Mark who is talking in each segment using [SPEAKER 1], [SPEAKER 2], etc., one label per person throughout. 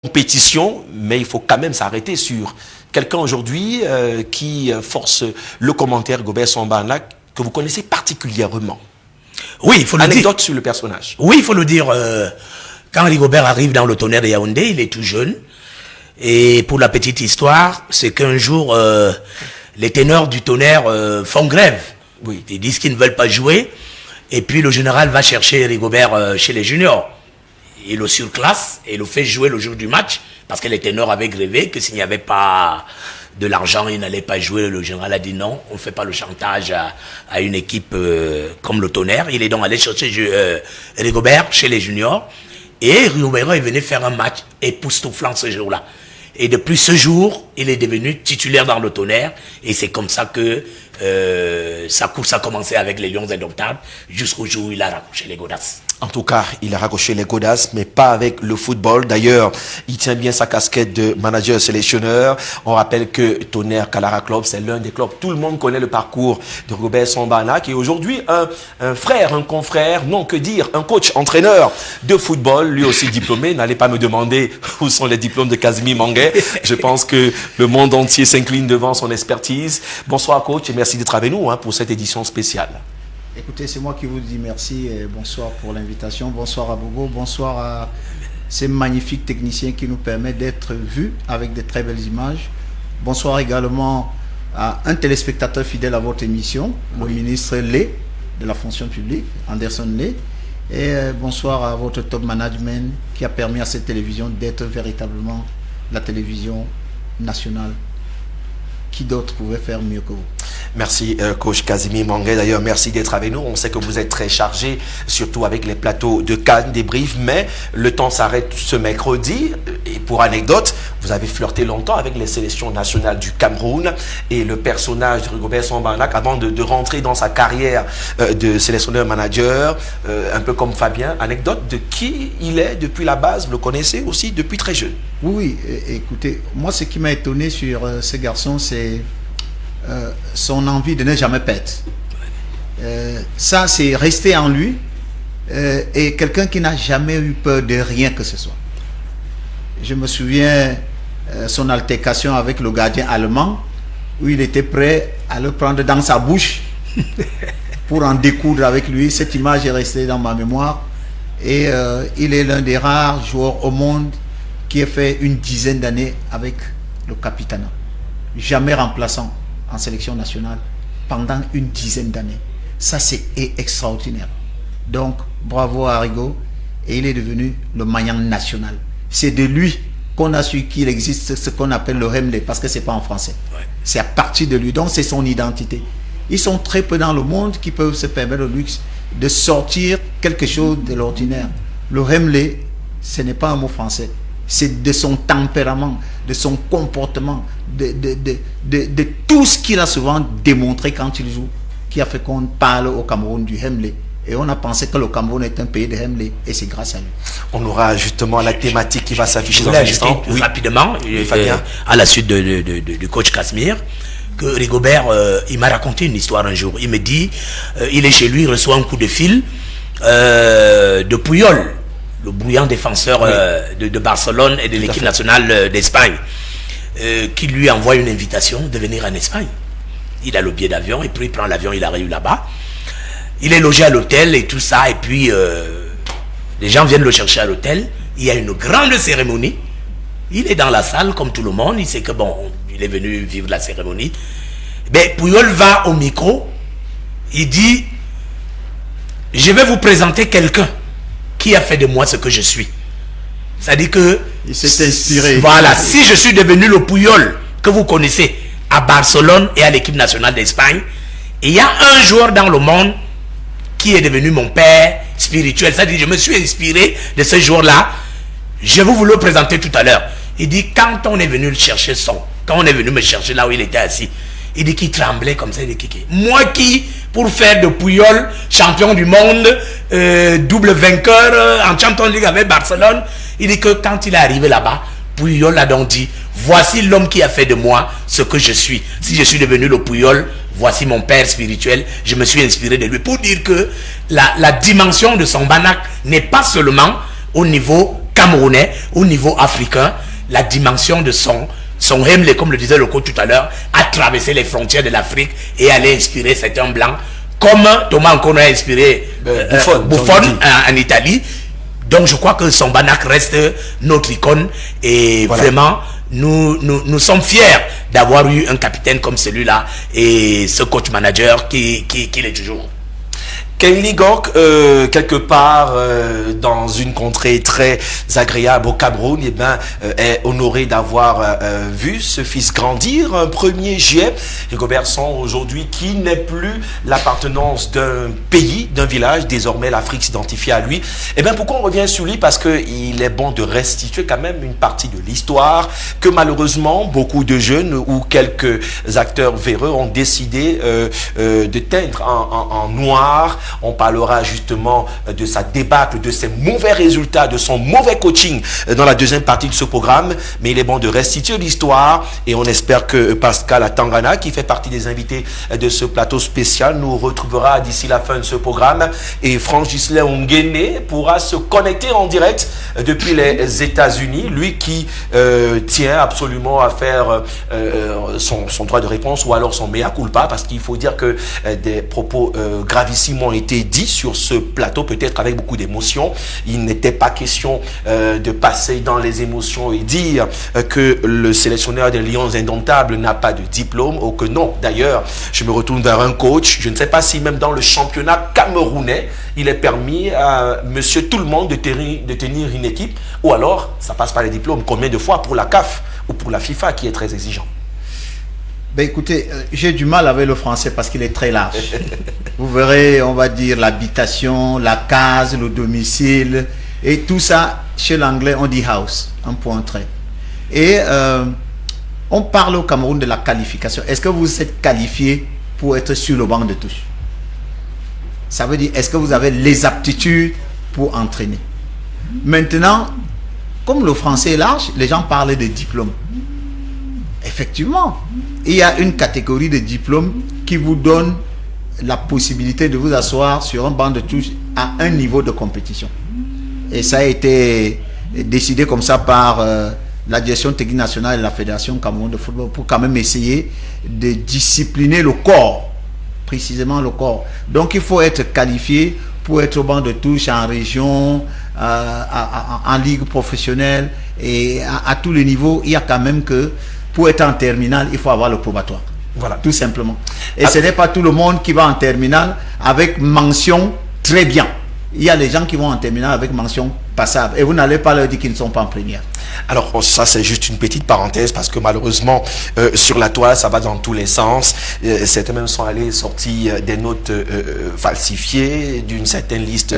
[SPEAKER 1] compétition, mais il faut quand même s'arrêter sur quelqu'un aujourd'hui qui force le commentaire Gobert Sambana que vous connaissez particulièrement.
[SPEAKER 2] Oui, il faut le dire.
[SPEAKER 1] Anecdote sur le personnage.
[SPEAKER 2] Oui, il faut le dire. Quand Rigobert arrive dans le Tonnerre de Yaoundé, il est tout jeune. Et pour la petite histoire, c'est qu'un jour, les ténors du Tonnerre font grève.
[SPEAKER 1] Oui.
[SPEAKER 2] Ils disent qu'ils ne veulent pas jouer. Et puis le général va chercher Rigobert chez les juniors. Il le surclasse et le fait jouer le jour du match parce que les ténors avaient grévé que s'il n'y avait pas de l'argent, il n'allait pas jouer. Le général a dit non, on ne fait pas le chantage à une équipe comme le Tonnerre. Il est donc allé chercher Rigobert chez les juniors et Rigobert est venu faire un match époustouflant ce jour-là. Et depuis ce jour, il est devenu titulaire dans le Tonnerre et c'est comme ça que sa course a commencé avec les Lions Indomptables jusqu'au jour où il a raccroché les godasses.
[SPEAKER 1] En tout cas, il a raccroché les godasses, mais pas avec le football. D'ailleurs, il tient bien sa casquette de manager sélectionneur. On rappelle que Tonnerre Kalara Club, c'est l'un des clubs. Tout le monde connaît le parcours de Rigobert Sambana, qui est aujourd'hui un frère, un confrère, non, que dire, un coach, entraîneur de football, lui aussi diplômé. N'allez pas me demander où sont les diplômes de Casimir Manguet. Je pense que le monde entier s'incline devant son expertise. Bonsoir coach et merci d'être avec nous pour cette édition spéciale.
[SPEAKER 3] Écoutez, c'est moi qui vous dis merci et bonsoir pour l'invitation. Bonsoir à Bobo, bonsoir à ces magnifiques techniciens qui nous permettent d'être vus avec de très belles images. Bonsoir également à un téléspectateur fidèle à votre émission, le ministre Lé de la fonction publique, Anderson Lé. Et bonsoir à votre top management qui a permis à cette télévision d'être véritablement la télévision nationale. Qui d'autre pouvait faire mieux que vous?
[SPEAKER 1] Merci coach Casimir Manguet. D'ailleurs, merci d'être avec nous. On sait que vous êtes très chargé, surtout avec les plateaux de Cannes, débrief, mais le temps s'arrête ce mercredi. Et pour anecdote, vous avez flirté longtemps avec les sélections nationales du Cameroun et le personnage de Rigobert Sambana, avant de rentrer dans sa carrière de sélectionneur-manager, un peu comme Fabien. Anecdote de qui il est depuis la base, vous le connaissez aussi depuis très jeune.
[SPEAKER 3] Oui, écoutez, moi ce qui m'a étonné sur ce garçon, c'est son envie de ne jamais perdre. Ça, c'est resté en lui et quelqu'un qui n'a jamais eu peur de rien que ce soit. Je me souviens son altercation avec le gardien allemand où il était prêt à le prendre dans sa bouche pour en découdre avec lui. Cette image est restée dans ma mémoire et il est l'un des rares joueurs au monde qui a fait une dizaine d'années avec le Capitana. Jamais remplaçant en sélection nationale pendant une dizaine d'années. Ça, c'est extraordinaire. Donc, bravo à Rigo. Et il est devenu le maillant national. C'est de lui qu'on a su qu'il existe ce qu'on appelle le Hemley, parce que ce n'est pas en français. Ouais. C'est à partir de lui. Donc, c'est son identité. Ils sont très peu dans le monde qui peuvent se permettre le luxe de sortir quelque chose de l'ordinaire. Le Hemley, ce n'est pas un mot français. C'est de son tempérament, de son comportement, de tout ce qu'il a souvent démontré quand il joue, qui a fait qu'on parle au Cameroun du Hemley. Et on a pensé que le Cameroun est un pays de Hemley, et c'est grâce à lui.
[SPEAKER 1] On aura justement la thématique qui va s'afficher dans un instant.
[SPEAKER 2] Oui. Rapidement, à la suite du coach Casimir, que Rigobert, il m'a raconté une histoire un jour. Il me dit, il est chez lui, il reçoit un coup de fil de Puyol, le brillant défenseur de Barcelone et de l'équipe nationale d'Espagne, qui lui envoie une invitation de venir en Espagne. Il a le billet d'avion et puis il prend l'avion, il arrive là-bas. Il est logé à l'hôtel et tout ça, et puis les gens viennent le chercher à l'hôtel. Il y a une grande cérémonie. Il est dans la salle comme tout le monde, il sait que bon, il est venu vivre la cérémonie. Mais Puyol va au micro, il dit, je vais vous présenter quelqu'un qui a fait de moi ce que je suis. C'est-à-dire que
[SPEAKER 3] il s'est inspiré.
[SPEAKER 2] Voilà, si je suis devenu le Puyol que vous connaissez à Barcelone et à l'équipe nationale d'Espagne, il y a un joueur dans le monde qui est devenu mon père spirituel. C'est-à-dire que je me suis inspiré de ce joueur-là. Je vais vous le présenter tout à l'heure. Il dit, quand on est venu le chercher quand on est venu me chercher là où il était assis, il dit qu'il tremblait comme ça. Il dit, moi qui, pour faire de Puyol champion du monde, double vainqueur en Champions League avec Barcelone, il dit que quand il est arrivé là-bas, Puyol a donc dit, voici l'homme qui a fait de moi ce que je suis. Si je suis devenu le Puyol, voici mon père spirituel, je me suis inspiré de lui. Pour dire que la dimension de son Banac n'est pas seulement au niveau camerounais, au niveau africain, la dimension de son Hemley, comme le disait le coach tout à l'heure, a traversé les frontières de l'Afrique et allait inspirer certains blancs, comme Thomas Nkono a inspiré Buffon en Italie. Donc je crois que Sambanac reste notre icône et vraiment nous sommes fiers d'avoir eu un capitaine comme celui-là et ce coach manager qui l'est toujours.
[SPEAKER 1] Kenny Gork, quelque part dans une contrée très agréable au Cameroun, eh ben, est honoré d'avoir vu ce fils grandir. Un 1er juillet, Rigobert Song aujourd'hui qui n'est plus l'appartenance d'un pays, d'un village, désormais l'Afrique s'identifie à lui. Eh bien, pourquoi on revient sur lui? Parce qu'il est bon de restituer quand même une partie de l'histoire que malheureusement beaucoup de jeunes ou quelques acteurs véreux ont décidé de teindre en noir. On parlera justement de sa débâcle, de ses mauvais résultats, de son mauvais coaching dans la deuxième partie de ce programme. Mais il est bon de restituer l'histoire et on espère que Pascal Atangana, qui fait partie des invités de ce plateau spécial, nous retrouvera d'ici la fin de ce programme. Et Franck Gislain Ongene pourra se connecter en direct depuis les États-Unis. Lui qui tient absolument à faire son droit de réponse ou alors son mea culpa, parce qu'il faut dire que des propos gravissimes ont été dit sur ce plateau, peut-être avec beaucoup d'émotion. Il n'était pas question de passer dans les émotions et dire que le sélectionneur des Lions Indomptables n'a pas de diplôme, ou que non. D'ailleurs, je me retourne vers un coach. Je ne sais pas si même dans le championnat camerounais, il est permis à monsieur tout le monde de tenir une équipe, ou alors ça passe par les diplômes. Combien de fois pour la CAF ou pour la FIFA qui est très exigeant?
[SPEAKER 3] Ben écoutez, j'ai du mal avec le français parce qu'il est très large. Vous verrez, on va dire l'habitation, la case, le domicile, et tout ça, chez l'anglais, on dit house, un point trait. Et on parle au Cameroun de la qualification. Est-ce que vous êtes qualifié pour être sur le banc de touche? Ça veut dire, est-ce que vous avez les aptitudes pour entraîner? Maintenant, comme le français est large, les gens parlent de diplôme. Effectivement, il y a une catégorie de diplômes qui vous donne la possibilité de vous asseoir sur un banc de touche à un niveau de compétition. Et ça a été décidé comme ça par la direction technique nationale et la Fédération Cameroun de football pour quand même essayer de discipliner le corps, précisément le corps. Donc il faut être qualifié pour être au banc de touche en région, en ligue professionnelle et à tous les niveaux. Il y a quand même que pour être en terminale, il faut avoir le probatoire. Voilà, tout simplement. Et ce n'est pas tout le monde qui va en terminale avec mention très bien. Il y a des gens qui vont en terminale avec mention passable. Et vous n'allez pas leur dire qu'ils ne sont pas en première.
[SPEAKER 1] Alors ça c'est juste une petite parenthèse parce que malheureusement sur la toile ça va dans tous les sens. Certains même sont allés sortir des notes falsifiées d'une certaine liste.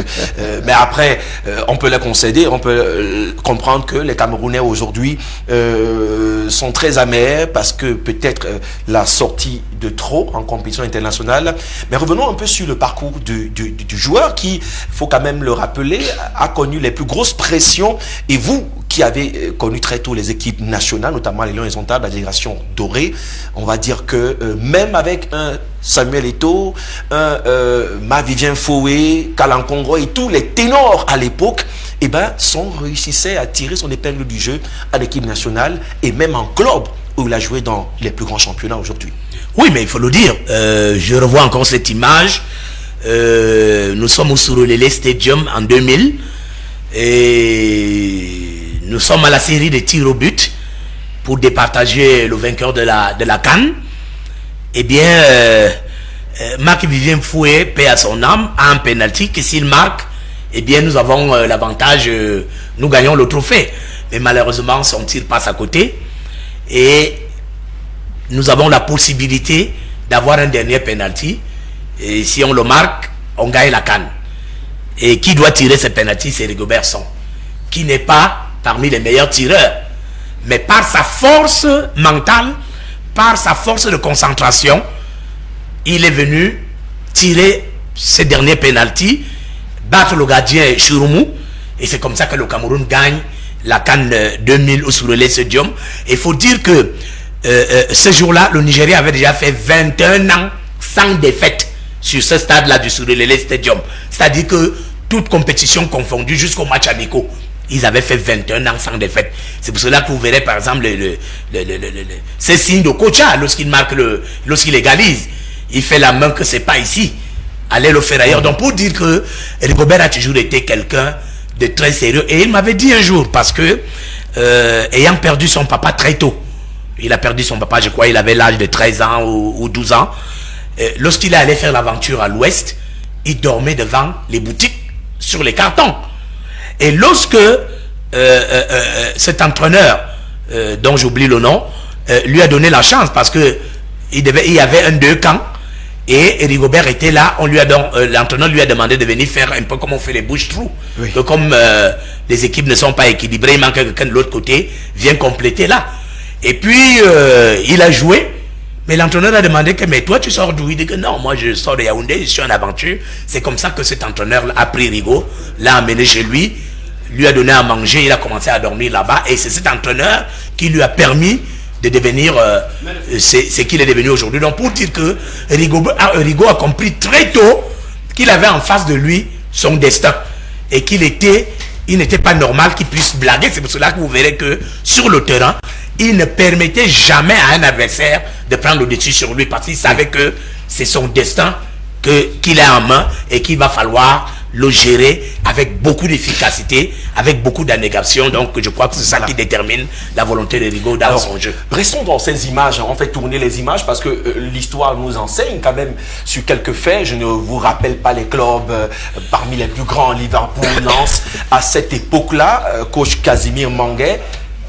[SPEAKER 1] Mais après on peut les concéder, on peut comprendre que les Camerounais aujourd'hui sont très amers parce que peut-être la sortie de trop en compétition internationale. Mais revenons un peu sur le parcours du joueur qui, faut quand même le rappeler, a connu les plus grosses pressions. Et vous qui avez connu très tôt les équipes nationales, notamment les Lions Indomptables, la génération dorée, on va dire que même avec un Samuel Eto'o, un Vivien Foé, Kalankongro et tous les ténors à l'époque, eh ben, réussissaient à tirer son épingle du jeu à l'équipe nationale et même en club où il a joué dans les plus grands championnats aujourd'hui.
[SPEAKER 2] Oui, mais il faut le dire. Je revois encore cette image. Nous sommes au Surulele Stadium en 2000 et nous sommes à la série de tirs au but pour départager le vainqueur de la CAN. Eh bien, Marc-Vivien Foué, paix à son âme, a un penalty que s'il marque, eh bien nous avons l'avantage, nous gagnons le trophée. Mais malheureusement, son tir passe à côté et nous avons la possibilité d'avoir un dernier penalty. Et si on le marque, on gagne la CAN. Et qui doit tirer ce penalty, c'est Rigobert Song, qui n'est pas parmi les meilleurs tireurs. Mais par sa force mentale, par sa force de concentration, il est venu tirer ce dernier penalty, battre le gardien Chouroumou. Et c'est comme ça que le Cameroun gagne la CAN 2000 au Surulele Stadium. Et il faut dire que ce jour-là, le Nigeria avait déjà fait 21 ans sans défaite sur ce stade-là du Surulele Stadium. C'est-à-dire que toute compétition confondue jusqu'au match amicaux, Ils avaient fait 21 ans sans défaite. C'est pour cela que vous verrez par exemple ces signes de Kocha lorsqu'il marque lorsqu'il égalise. Il fait la main que c'est pas ici. Allez le faire ailleurs. Donc pour dire que Rigobert a toujours été quelqu'un de très sérieux. Et il m'avait dit un jour, parce que ayant perdu son papa très tôt, il a perdu son papa, je crois, il avait l'âge de 13 ans ou 12 ans. Lorsqu'il est allé faire l'aventure à l'ouest, il dormait devant les boutiques sur les cartons. Et lorsque cet entraîneur, dont j'oublie le nom, lui a donné la chance, parce que il y avait un 2 camps, et Rigobert était là, l'entraîneur lui a demandé de venir faire un peu comme on fait les bouches-trous. Oui. Que comme les équipes ne sont pas équilibrées, il manque quelqu'un de l'autre côté, vient compléter là. Et puis, il a joué, mais l'entraîneur a demandé que, mais toi tu sors d'où? Il dit que non, moi je sors de Yaoundé, je suis en aventure. C'est comme ça que cet entraîneur a pris Rigo, l'a amené chez lui a donné à manger, il a commencé à dormir là-bas, et c'est cet entraîneur qui lui a permis de devenir ce qu'il est devenu aujourd'hui. Donc pour dire que Rigo a compris très tôt qu'il avait en face de lui son destin, et il n'était pas normal qu'il puisse blaguer. C'est pour cela que vous verrez que sur le terrain, il ne permettait jamais à un adversaire de prendre le dessus sur lui, parce qu'il savait que c'est son destin qu'il a en main et qu'il va falloir le gérer avec beaucoup d'efficacité, avec beaucoup d'abnégation. Donc je crois que c'est ça qui détermine la volonté de Rigo dans son jeu.
[SPEAKER 1] Restons dans ces images, on fait tourner les images parce que l'histoire nous enseigne quand même sur quelques faits. Je ne vous rappelle pas les clubs parmi les plus grands, Liverpool, Lens. À cette époque-là, coach Casimir Manguet,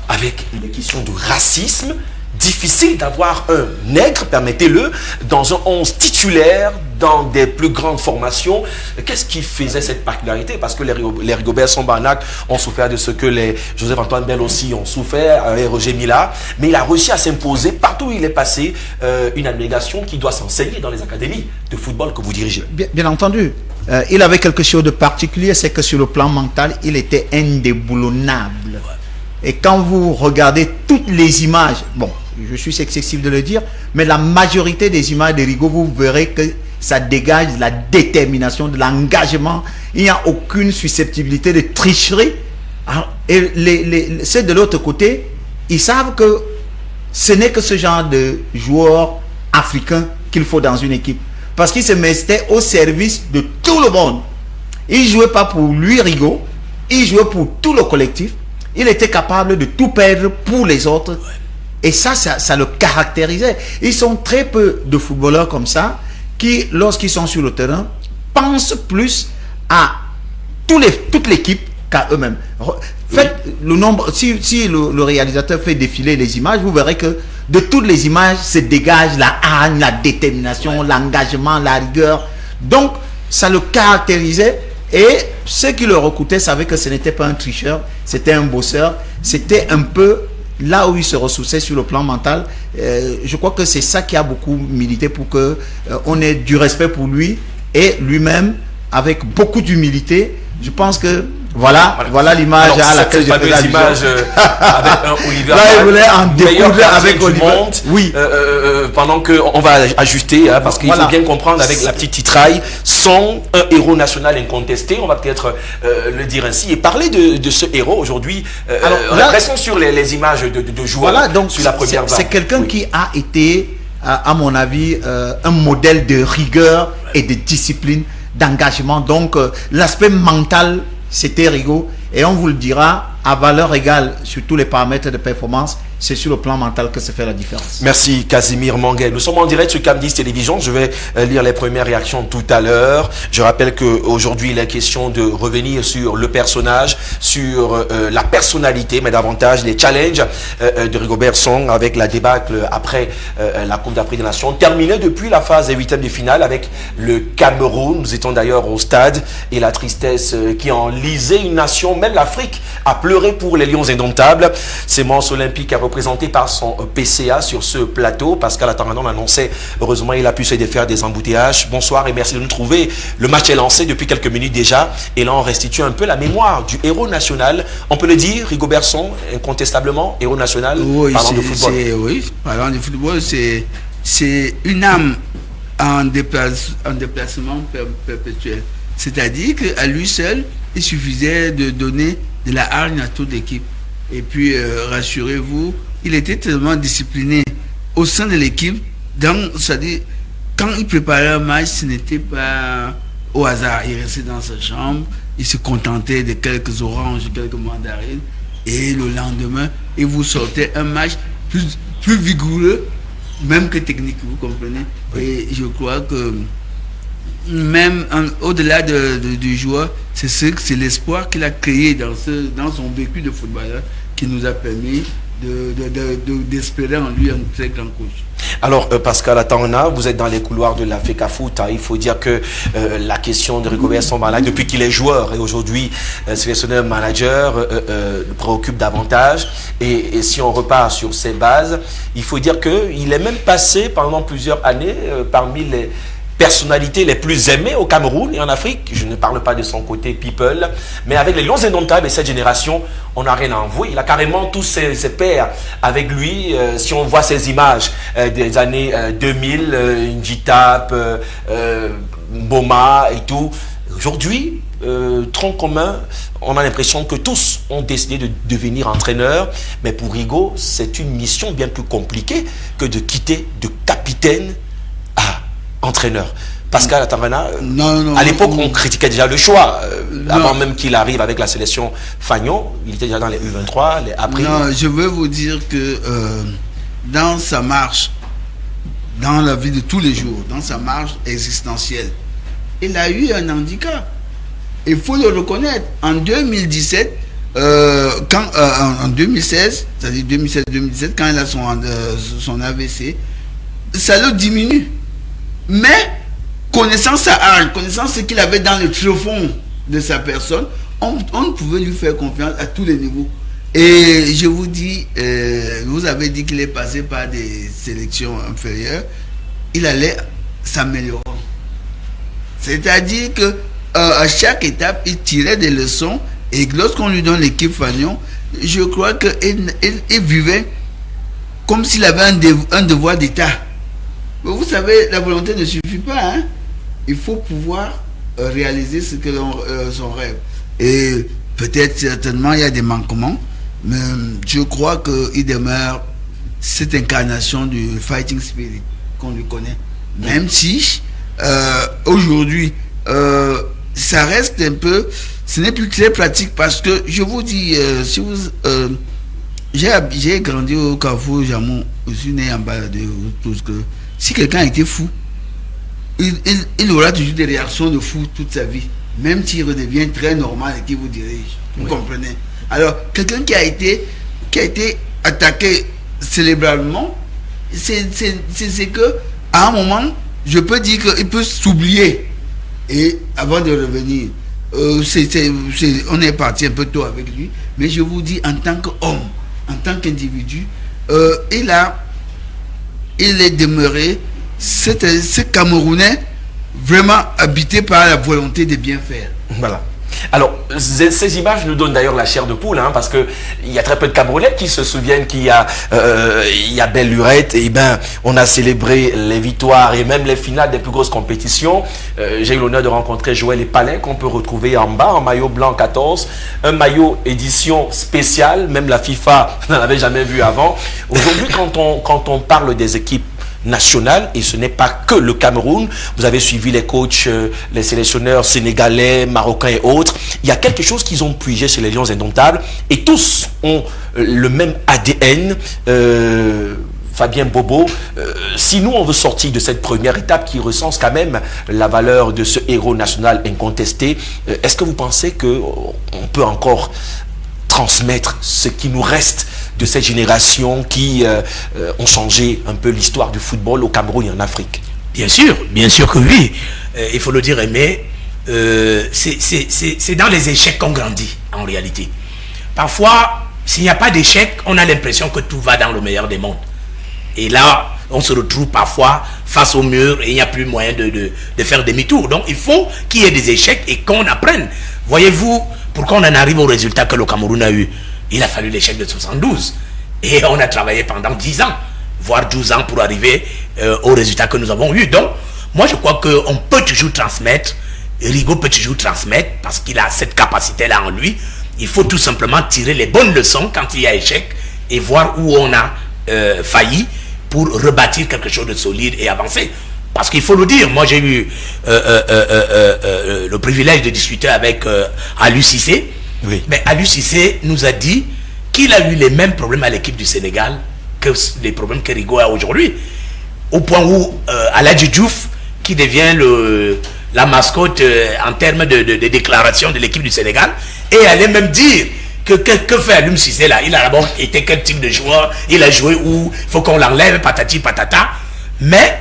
[SPEAKER 1] avec une question de racisme, difficile d'avoir un nègre, permettez-le, dans un 11 titulaire, dans des plus grandes formations. Qu'est-ce qui faisait cette particularité? Parce que les Rigobert Sambanac ont souffert de ce que les Joseph-Antoine Bell aussi ont souffert, et Roger Mila, mais il a réussi à s'imposer partout où il est passé, une abnégation qui doit s'enseigner dans les académies de football que vous dirigez.
[SPEAKER 3] Bien entendu. Il avait quelque chose de particulier, c'est que sur le plan mental, il était indéboulonnable. Et quand vous regardez toutes les images, bon, je suis excessif de le dire, mais la majorité des images de Rigo, vous verrez que ça dégage de la détermination, de l'engagement. Il n'y a aucune susceptibilité de tricherie. Et ceux de l'autre côté, ils savent que ce n'est que ce genre de joueur africain qu'il faut dans une équipe. Parce qu'il se mettait au service de tout le monde. Il ne jouait pas pour lui, Rigo. Il jouait pour tout le collectif. Il était capable de tout perdre pour les autres. Et ça le caractérisait. Ils sont très peu de footballeurs comme ça qui, lorsqu'ils sont sur le terrain, pensent plus à toute l'équipe qu'à eux-mêmes. Faites le nombre, si le réalisateur fait défiler les images, vous verrez que de toutes les images se dégage la hargne, la détermination, l'engagement, la rigueur. Donc, ça le caractérisait. Et ceux qui le recoutaient savaient que ce n'était pas un tricheur, c'était un bosseur. C'était un peu là où il se ressourçait sur le plan mental. Je crois que c'est ça qui a beaucoup milité pour que on ait du respect pour lui, et lui-même, avec beaucoup d'humilité. Je pense que voilà l'image à laquelle je fais allusion.
[SPEAKER 1] Avec Olivier.
[SPEAKER 3] Là, il voulait en découdre avec Olivier.
[SPEAKER 1] Oui. Pendant qu'on va ajuster, hein, parce qu'il faut bien comprendre avec la petite titraille, sont un héros national incontesté, on va peut-être le dire ainsi, et parler de ce héros aujourd'hui. Restons sur les images de joueurs,
[SPEAKER 3] voilà, donc
[SPEAKER 1] sur la première vague.
[SPEAKER 3] C'est quelqu'un qui a été, à mon avis, un modèle de rigueur et de discipline, d'engagement. Donc, l'aspect mental, c'était Rigo, et on vous le dira, à valeur égale sur tous les paramètres de performance, c'est sur le plan mental que se fait la différence.
[SPEAKER 1] Merci Casimir Manguet. Nous sommes en direct sur Cam10 Télévision. Je vais lire les premières réactions tout à l'heure. Je rappelle qu'aujourd'hui, il est question de revenir sur le personnage, sur la personnalité, mais davantage les challenges de Rigobert Song avec la débâcle après la Coupe d'Afrique des Nations, terminée depuis la phase des huitièmes de finale avec le Cameroun. Nous étions d'ailleurs au stade, et la tristesse qui enlisait une nation, même l'Afrique, a pleuré pour les Lions indomptables. Ces monstres olympiques a représenté par son PCA sur ce plateau. Pascal Atarandon l'annonçait. Heureusement, il a pu se défaire des embouteillages. Bonsoir et merci de nous trouver. Le match est lancé depuis quelques minutes déjà. Et là, on restitue un peu la mémoire du héros national. On peut le dire, Rigobert Song, incontestablement, héros national,
[SPEAKER 4] oui,
[SPEAKER 1] parlant de football.
[SPEAKER 4] Oui, parlant de football, c'est une âme en déplacement perpétuel. C'est-à-dire qu'à lui seul, il suffisait de donner de la hargne à toute l'équipe. Et puis, rassurez-vous, il était tellement discipliné au sein de l'équipe. C'est-à-dire, quand il préparait un match, ce n'était pas au hasard. Il restait dans sa chambre, il se contentait de quelques oranges, quelques mandarines. Et le lendemain, il vous sortait un match plus vigoureux, même que technique, vous comprenez. Et je crois que même au-delà du joueur, c'est l'espoir qu'il a créé dans son vécu de footballeur qui nous a permis d'espérer en lui un très grand coach.
[SPEAKER 1] Alors, Pascal Atangana, vous êtes dans les couloirs de la FECAFOOT. Il faut dire que la question de Rigobert Sambala, depuis qu'il est joueur et aujourd'hui sélectionneur manager, le préoccupe davantage. Et si on repart sur ses bases, il faut dire qu'il est même passé pendant plusieurs années parmi les personnalités les plus aimées au Cameroun et en Afrique. Je ne parle pas de son côté people, mais avec les Lions Indomptables et cette génération, on n'a rien à envoyer. Il a carrément tous ses pairs avec lui. Si on voit ces images des années 2000, Njitap, Boma et tout, aujourd'hui, tronc commun, on a l'impression que tous ont décidé de devenir entraîneurs, mais pour Rigo, c'est une mission bien plus compliquée que de quitter de capitaine à entraîneur. Pascal Atangana, à l'époque, on critiquait déjà le choix. Avant même qu'il arrive avec la sélection Fagnon, il était déjà dans les U23, les après.
[SPEAKER 4] Non, je veux vous dire que dans sa marche, dans la vie de tous les jours, dans sa marche existentielle, il a eu un handicap. Il faut le reconnaître. En 2017, en 2016, c'est-à-dire 2016-2017, quand il a son AVC, ça le diminue. Mais, connaissant sa âme, connaissant ce qu'il avait dans le tréfonds de sa personne, on pouvait lui faire confiance à tous les niveaux. Et je vous dis, vous avez dit qu'il est passé par des sélections inférieures, il allait s'améliorer. C'est-à-dire que à chaque étape, il tirait des leçons, et lorsqu'on lui donne l'équipe Fagnon, je crois qu'il vivait comme s'il avait un devoir d'État. Mais vous savez, la volonté ne suffit pas, hein? Il faut pouvoir réaliser ce que son rêve. Et peut-être, certainement, il y a des manquements, mais je crois qu'il demeure cette incarnation du fighting spirit qu'on lui connaît. Même si, aujourd'hui, ça reste un peu, ce n'est plus très pratique parce que, je vous dis, si vous... j'ai grandi au Carrefour Jamon, je suis né en bas de tout ce que... Si quelqu'un a été fou, il aura toujours des réactions de fou toute sa vie, même s'il redevient très normal et qui vous dirige. Vous comprenez? Alors, quelqu'un qui a été attaqué cérébralement, c'est que à un moment, je peux dire qu'il peut s'oublier et avant de revenir. On est parti un peu tôt avec lui, mais je vous dis, en tant qu'homme, en tant qu'individu, il est demeuré ce Camerounais vraiment habité par la volonté de bien faire.
[SPEAKER 1] Voilà. Alors, ces images nous donnent d'ailleurs la chair de poule, hein, parce qu'il y a très peu de Camerounais qui se souviennent qu'il y a belle lurette, et ben, on a célébré les victoires et même les finales des plus grosses compétitions. J'ai eu l'honneur de rencontrer Joël Epalin, qu'on peut retrouver en bas, en maillot blanc 14, un maillot édition spéciale, même la FIFA n'en avait jamais vu avant. Aujourd'hui, quand on parle des équipes nationale, et ce n'est pas que le Cameroun, vous avez suivi les coachs, les sélectionneurs sénégalais, marocains et autres, il y a quelque chose qu'ils ont puisé chez les Lions Indomptables, et tous ont le même ADN. Fabien Bobo, si nous on veut sortir de cette première étape qui recense quand même la valeur de ce héros national incontesté, est-ce que vous pensez qu'on peut encore transmettre ce qui nous reste de cette génération qui ont changé un peu l'histoire du football au Cameroun et en Afrique?
[SPEAKER 2] Bien sûr que oui. Il faut le dire, mais c'est dans les échecs qu'on grandit en réalité. Parfois, s'il n'y a pas d'échec, on a l'impression que tout va dans le meilleur des mondes. Et là, on se retrouve parfois face au mur et il n'y a plus moyen de faire demi-tour. Donc, il faut qu'il y ait des échecs et qu'on apprenne. Voyez-vous, pourquoi on en arrive au résultat que le Cameroun a eu? Il a fallu l'échec de 72. Et on a travaillé pendant 10 ans, voire 12 ans pour arriver au résultat que nous avons eu. Donc, moi, je crois qu'on peut toujours transmettre. Rigo peut toujours transmettre parce qu'il a cette capacité-là en lui il faut tout simplement tirer les bonnes leçons quand il y a échec et voir où on a failli pour rebâtir quelque chose de solide et avancer. Parce qu'il faut le dire, moi j'ai eu le privilège de discuter avec Aliou Cissé.
[SPEAKER 1] Oui.
[SPEAKER 2] Mais Aliou Cissé nous a dit qu'il a eu les mêmes problèmes à l'équipe du Sénégal que les problèmes que Rigo a aujourd'hui. Au point où Aladji Diouf, qui devient la mascotte en termes de déclaration de l'équipe du Sénégal, et allait même dire que fait Aliou Cissé là? Il a d'abord été quel type de joueur? Il a joué où? Il faut qu'on l'enlève, patati patata. Mais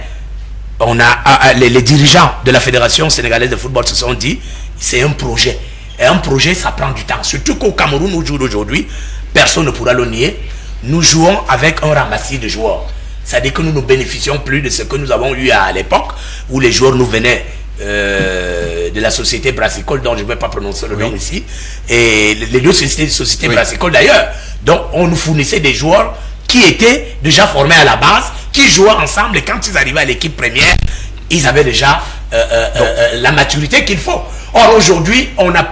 [SPEAKER 2] on a les dirigeants de la Fédération sénégalaise de football se sont dit, c'est un projet. Et un projet, ça prend du temps. Surtout qu'au Cameroun, nous jouons aujourd'hui, personne ne pourra le nier. Nous jouons avec un ramassis de joueurs. C'est-à-dire que nous ne bénéficions plus de ce que nous avons eu à l'époque, où les joueurs nous venaient de la société brassicole, dont je ne vais pas prononcer le nom ici, et les deux sociétés brassicoles d'ailleurs. Donc, on nous fournissait des joueurs qui étaient déjà formés à la base, qui jouaient ensemble, et quand ils arrivaient à l'équipe première, ils avaient déjà la maturité qu'il faut. Or, aujourd'hui, on n'a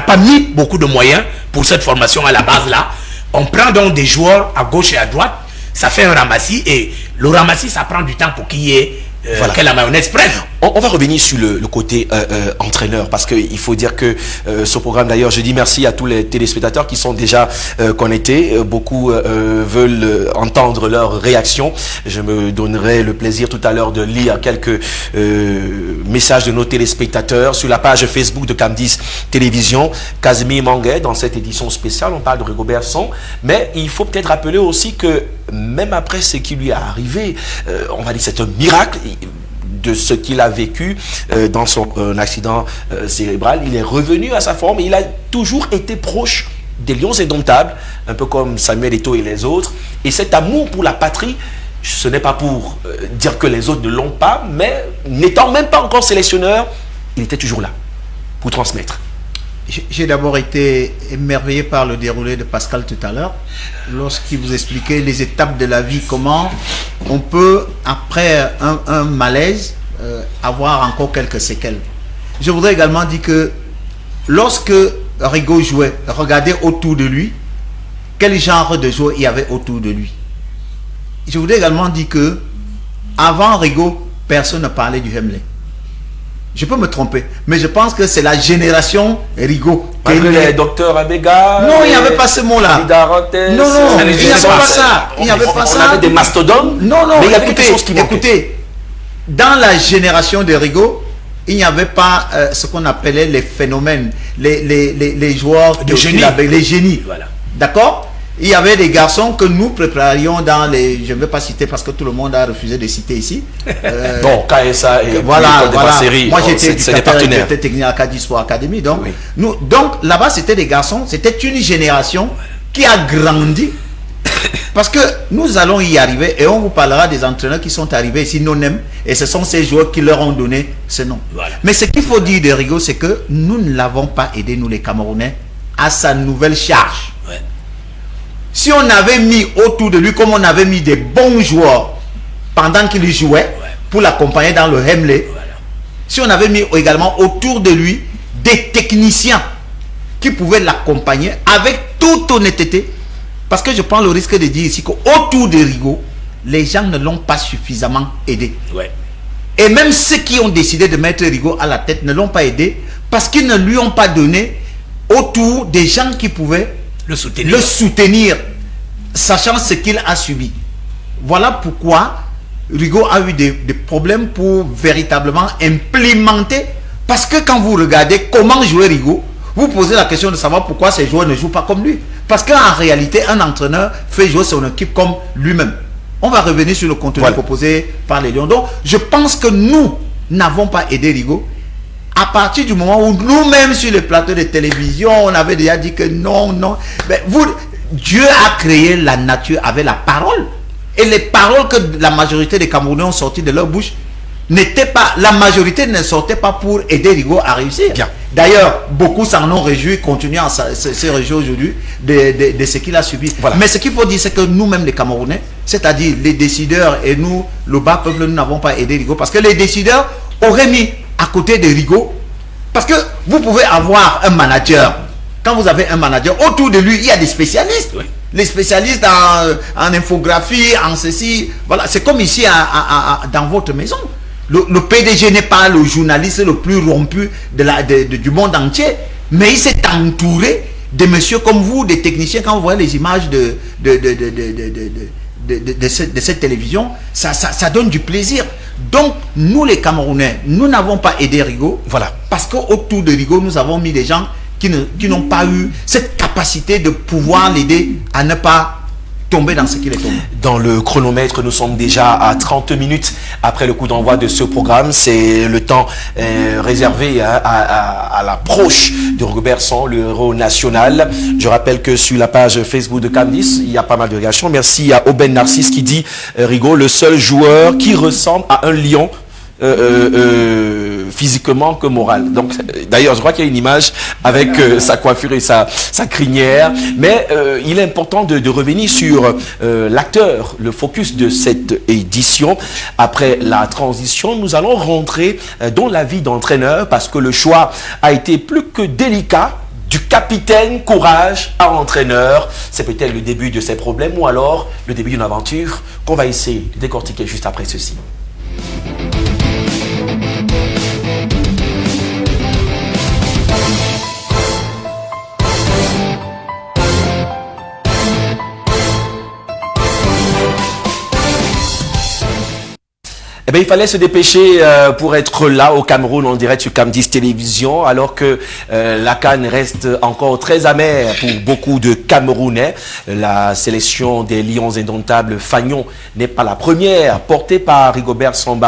[SPEAKER 2] pas mis beaucoup de moyens pour cette formation à la base là. On prend donc des joueurs à gauche et à droite, ça fait un ramassis, et le ramassis, ça prend du temps pour qu'il y ait que la mayonnaise prenne.
[SPEAKER 1] On va revenir sur le côté entraîneur, parce qu'il faut dire que ce programme, d'ailleurs, je dis merci à tous les téléspectateurs qui sont déjà connectés. Beaucoup veulent entendre leurs réactions. Je me donnerai le plaisir tout à l'heure de lire quelques messages de nos téléspectateurs sur la page Facebook de Cam10 Télévision. Casimir Manguet, dans cette édition spéciale, on parle de Rigobert Song, mais il faut peut-être rappeler aussi que même après ce qui lui est arrivé, on va dire c'est un miracle de ce qu'il a vécu dans son accident cérébral. Il est revenu à sa forme et il a toujours été proche des Lions indomptables, un peu comme Samuel Eto'o et les autres. Et cet amour pour la patrie, ce n'est pas pour dire que les autres ne l'ont pas, mais n'étant même pas encore sélectionneur, il était toujours là pour transmettre.
[SPEAKER 3] J'ai d'abord été émerveillé par le déroulé de Pascal tout à l'heure, lorsqu'il vous expliquait les étapes de la vie, comment on peut, après un malaise, avoir encore quelques séquelles. Je voudrais également dire que lorsque Rigo jouait, regardez autour de lui, quel genre de joueurs il y avait autour de lui. Je voudrais également dire que avant Rigo, personne ne parlait du Hemley. Je peux me tromper, mais je pense que c'est la génération Rigo.
[SPEAKER 1] Les docteurs Abega.
[SPEAKER 3] Non, il n'y avait pas ce mot-là. Non, il n'y avait pas ça. Il n'y avait pas ça.
[SPEAKER 1] On avait des mastodontes.
[SPEAKER 3] Non,
[SPEAKER 1] mais il y avait quelque chose qui manquait.
[SPEAKER 3] Écoutez, dans la génération de Rigo, il n'y avait pas ce qu'on appelait les phénomènes, les joueurs
[SPEAKER 2] de génie.
[SPEAKER 3] Les génies. Voilà. D'accord? Il y avait des garçons que nous préparions dans les... Je ne vais pas citer parce que tout le monde a refusé de citer ici.
[SPEAKER 1] Bon, KSA et
[SPEAKER 3] voilà.
[SPEAKER 1] Série,
[SPEAKER 3] moi j'étais
[SPEAKER 1] partenaires.
[SPEAKER 3] technique à Caddy Sport Academy. Donc, donc là-bas c'était des garçons, c'était une génération qui a grandi. Parce que nous allons y arriver et on vous parlera des entraîneurs qui sont arrivés ici, non-nem, et ce sont ces joueurs qui leur ont donné ce nom. Voilà. Mais ce qu'il faut dire de Rigo, c'est que nous ne l'avons pas aidé, nous les Camerounais, à sa nouvelle charge. Ouais. Si on avait mis autour de lui, comme on avait mis des bons joueurs pendant qu'il jouait, pour l'accompagner dans le Hemley, si on avait mis également autour de lui des techniciens qui pouvaient l'accompagner avec toute honnêteté, parce que je prends le risque de dire ici qu'autour de Rigo, les gens ne l'ont pas suffisamment aidé. Ouais. Et même ceux qui ont décidé de mettre Rigo à la tête ne l'ont pas aidé parce qu'ils ne lui ont pas donné autour des gens qui pouvaient le soutenir, sachant ce qu'il a subi. Voilà pourquoi Rigo a eu des problèmes pour véritablement implémenter. Parce que quand vous regardez comment jouer Rigo, vous posez la question de savoir pourquoi ces joueurs ne jouent pas comme lui. Parce qu'en réalité, un entraîneur fait jouer son équipe comme lui-même. On va revenir sur le contenu proposé par les Lions. Donc, je pense que nous n'avons pas aidé Rigo. À partir du moment où nous-mêmes sur les plateaux de télévision, on avait déjà dit que non. Mais Dieu a créé la nature avec la parole. Et les paroles que la majorité des Camerounais ont sorties de leur bouche n'étaient pas, la majorité ne sortait pas pour aider Rigo à réussir. D'ailleurs, beaucoup s'en ont réjoui, continuent à se réjouir aujourd'hui de ce qu'il a subi. Voilà. Mais ce qu'il faut dire, c'est que nous-mêmes les Camerounais, c'est-à-dire les décideurs et nous, le bas peuple, nous n'avons pas aidé Rigo parce que les décideurs auraient mis à côté de Rigo, parce que vous pouvez avoir un manager quand vous avez un manager, autour de lui, il y a des spécialistes.
[SPEAKER 2] Oui.
[SPEAKER 3] Les spécialistes en infographie, en ceci. Voilà, c'est comme ici dans votre maison. Le PDG n'est pas le journaliste le plus rompu du monde entier, mais il s'est entouré de messieurs comme vous, des techniciens. Quand vous voyez les images de cette télévision, ça donne du plaisir. Donc, nous les Camerounais, nous n'avons pas aidé Rigaud.
[SPEAKER 1] Voilà.
[SPEAKER 3] Parce qu'autour de Rigaud, nous avons mis des gens qui n'ont pas eu cette capacité de pouvoir l'aider à ne pas tomber dans ce qu'il est tombé.
[SPEAKER 1] Dans le chronomètre, nous sommes déjà à 30 minutes après le coup d'envoi de ce programme. C'est le temps réservé à l'approche de Rigobert Song, le héros national. Je rappelle que sur la page Facebook de Candice, il y a pas mal de réactions. Merci à Aubaine Narcisse qui dit Rigaud, le seul joueur qui ressemble à un lion physiquement que moral. Donc d'ailleurs je crois qu'il y a une image avec sa coiffure et sa crinière, mais il est important de revenir sur l'acteur, le focus de cette édition. Après la transition, nous allons rentrer dans la vie d'entraîneur parce que le choix a été plus que délicat. Du capitaine courage à entraîneur, c'est peut-être le début de ses problèmes ou alors le début d'une aventure qu'on va essayer de décortiquer juste après ceci. Eh bien, il fallait se dépêcher pour être là au Cameroun en direct sur Cam10 Télévision, alors que la CAN reste encore très amère pour beaucoup de Camerounais. La sélection des Lions indomptables Fagnon n'est pas la première portée par Rigobert Song.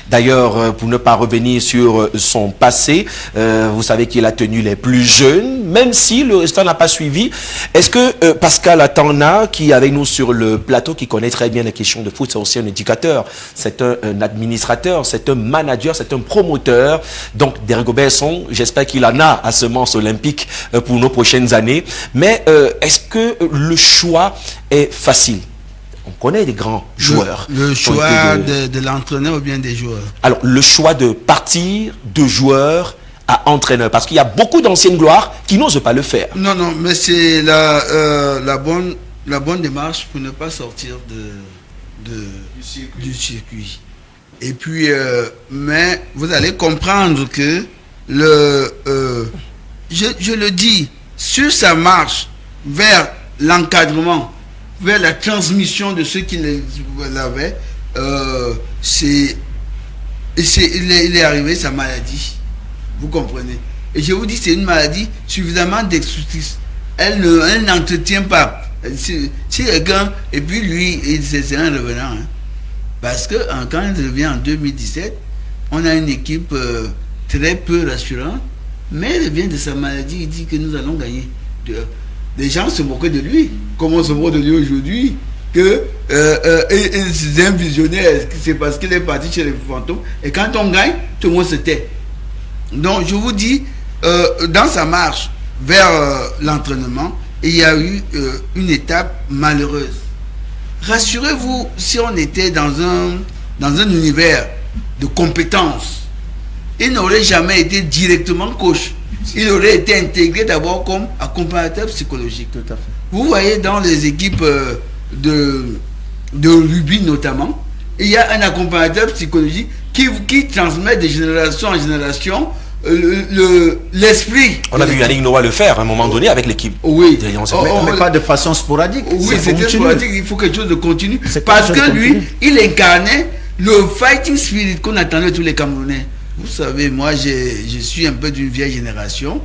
[SPEAKER 1] D'ailleurs, pour ne pas revenir sur son passé, vous savez qu'il a tenu les plus jeunes, même si le restant n'a pas suivi. Est-ce que Pascal Atana, qui est avec nous sur le plateau, qui connaît très bien les questions de foot, c'est aussi un éducateur, c'est un administrateur, c'est un manager, c'est un promoteur. Donc, de Rigobert Song, j'espère qu'il en a à semence olympique pour nos prochaines années. Mais est-ce que le choix est facile? On connaît des grands joueurs.
[SPEAKER 4] Le choix de l'entraîneur ou bien des joueurs?
[SPEAKER 1] Alors, le choix de partir de joueur à entraîneur, parce qu'il y a beaucoup d'anciennes gloires qui n'osent pas le faire.
[SPEAKER 4] Non, non, mais c'est la bonne démarche pour ne pas sortir du circuit. Et puis, mais vous allez comprendre que je le dis, sur sa marche vers l'encadrement, vers la transmission de ceux qui l'avaient, il est arrivé sa maladie. Vous comprenez? Et je vous dis, c'est une maladie suffisamment destructrice. Elle n'entretient pas. Si quelqu'un, et puis lui, c'est un revenant. Hein. Parce que quand il revient en 2017, on a une équipe très peu rassurante, mais il revient de sa maladie, il dit que nous allons gagner. Les gens se moquaient de lui. Comment on se moque de lui aujourd'hui? Que c'est un visionnaire, c'est parce qu'il est parti chez les fantômes. Et quand on gagne, tout le monde se tait. Donc je vous dis, dans sa marche vers l'entraînement, il y a eu une étape malheureuse. Rassurez-vous, si on était dans un univers de compétences, il n'aurait jamais été directement coach. Il aurait été intégré d'abord comme accompagnateur psychologique.
[SPEAKER 3] Tout à fait.
[SPEAKER 4] Vous voyez dans les équipes de rugby notamment, il y a un accompagnateur psychologique qui transmet de génération en génération l'esprit.
[SPEAKER 1] On a vu Yannick Noah le faire à un moment donné avec l'équipe.
[SPEAKER 4] Oui.
[SPEAKER 3] Mais pas de façon sporadique.
[SPEAKER 4] Oui, c'était sporadique, il faut quelque chose de continu. Parce que lui, il incarnait le fighting spirit qu'on attendait tous les Camerounais. Vous savez, moi, je suis un peu d'une vieille génération.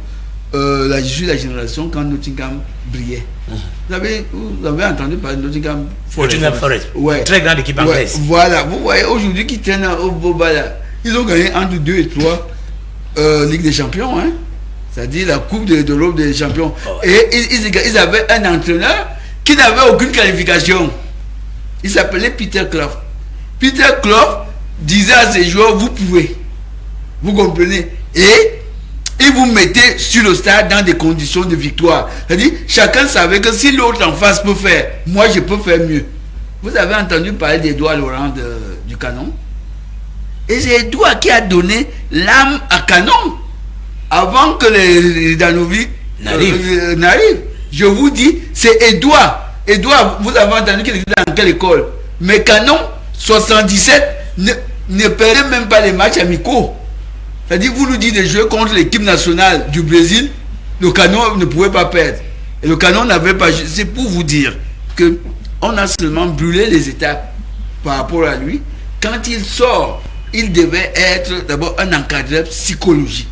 [SPEAKER 4] Je suis la génération quand Nottingham brillait. Vous avez entendu parler de Nottingham
[SPEAKER 2] Forest.
[SPEAKER 4] Ouais.
[SPEAKER 2] Très grande équipe anglaise.
[SPEAKER 4] Ouais, voilà, vous voyez aujourd'hui qui traînent au Boba là. Ils ont gagné entre 2 et 3 Ligue des Champions, hein. C'est-à-dire la Coupe de l'Europe des Champions. Oh, ouais. Et ils avaient un entraîneur qui n'avait aucune qualification. Il s'appelait Peter Clough. Peter Clough disait à ses joueurs, vous pouvez. Vous comprenez? Et il vous mettait sur le stade dans des conditions de victoire. C'est-à-dire, chacun savait que si l'autre en face peut faire, moi je peux faire mieux. Vous avez entendu parler d'Edouard Laurent du Canon? Et c'est Edouard qui a donné l'âme à Canon. Avant que les Danovic n'arrive. Je vous dis, c'est Edouard. Edouard, vous avez entendu qu'il était dans quelle école? Mais Canon 77 ne perdait même pas les matchs amicaux. C'est-à-dire, vous nous dites de jouer contre l'équipe nationale du Brésil, le Canon ne pouvait pas perdre. Et le Canon n'avait pas... C'est pour vous dire que on a seulement brûlé les étapes par rapport à lui. Quand il sort, il devait être d'abord un encadreur psychologique.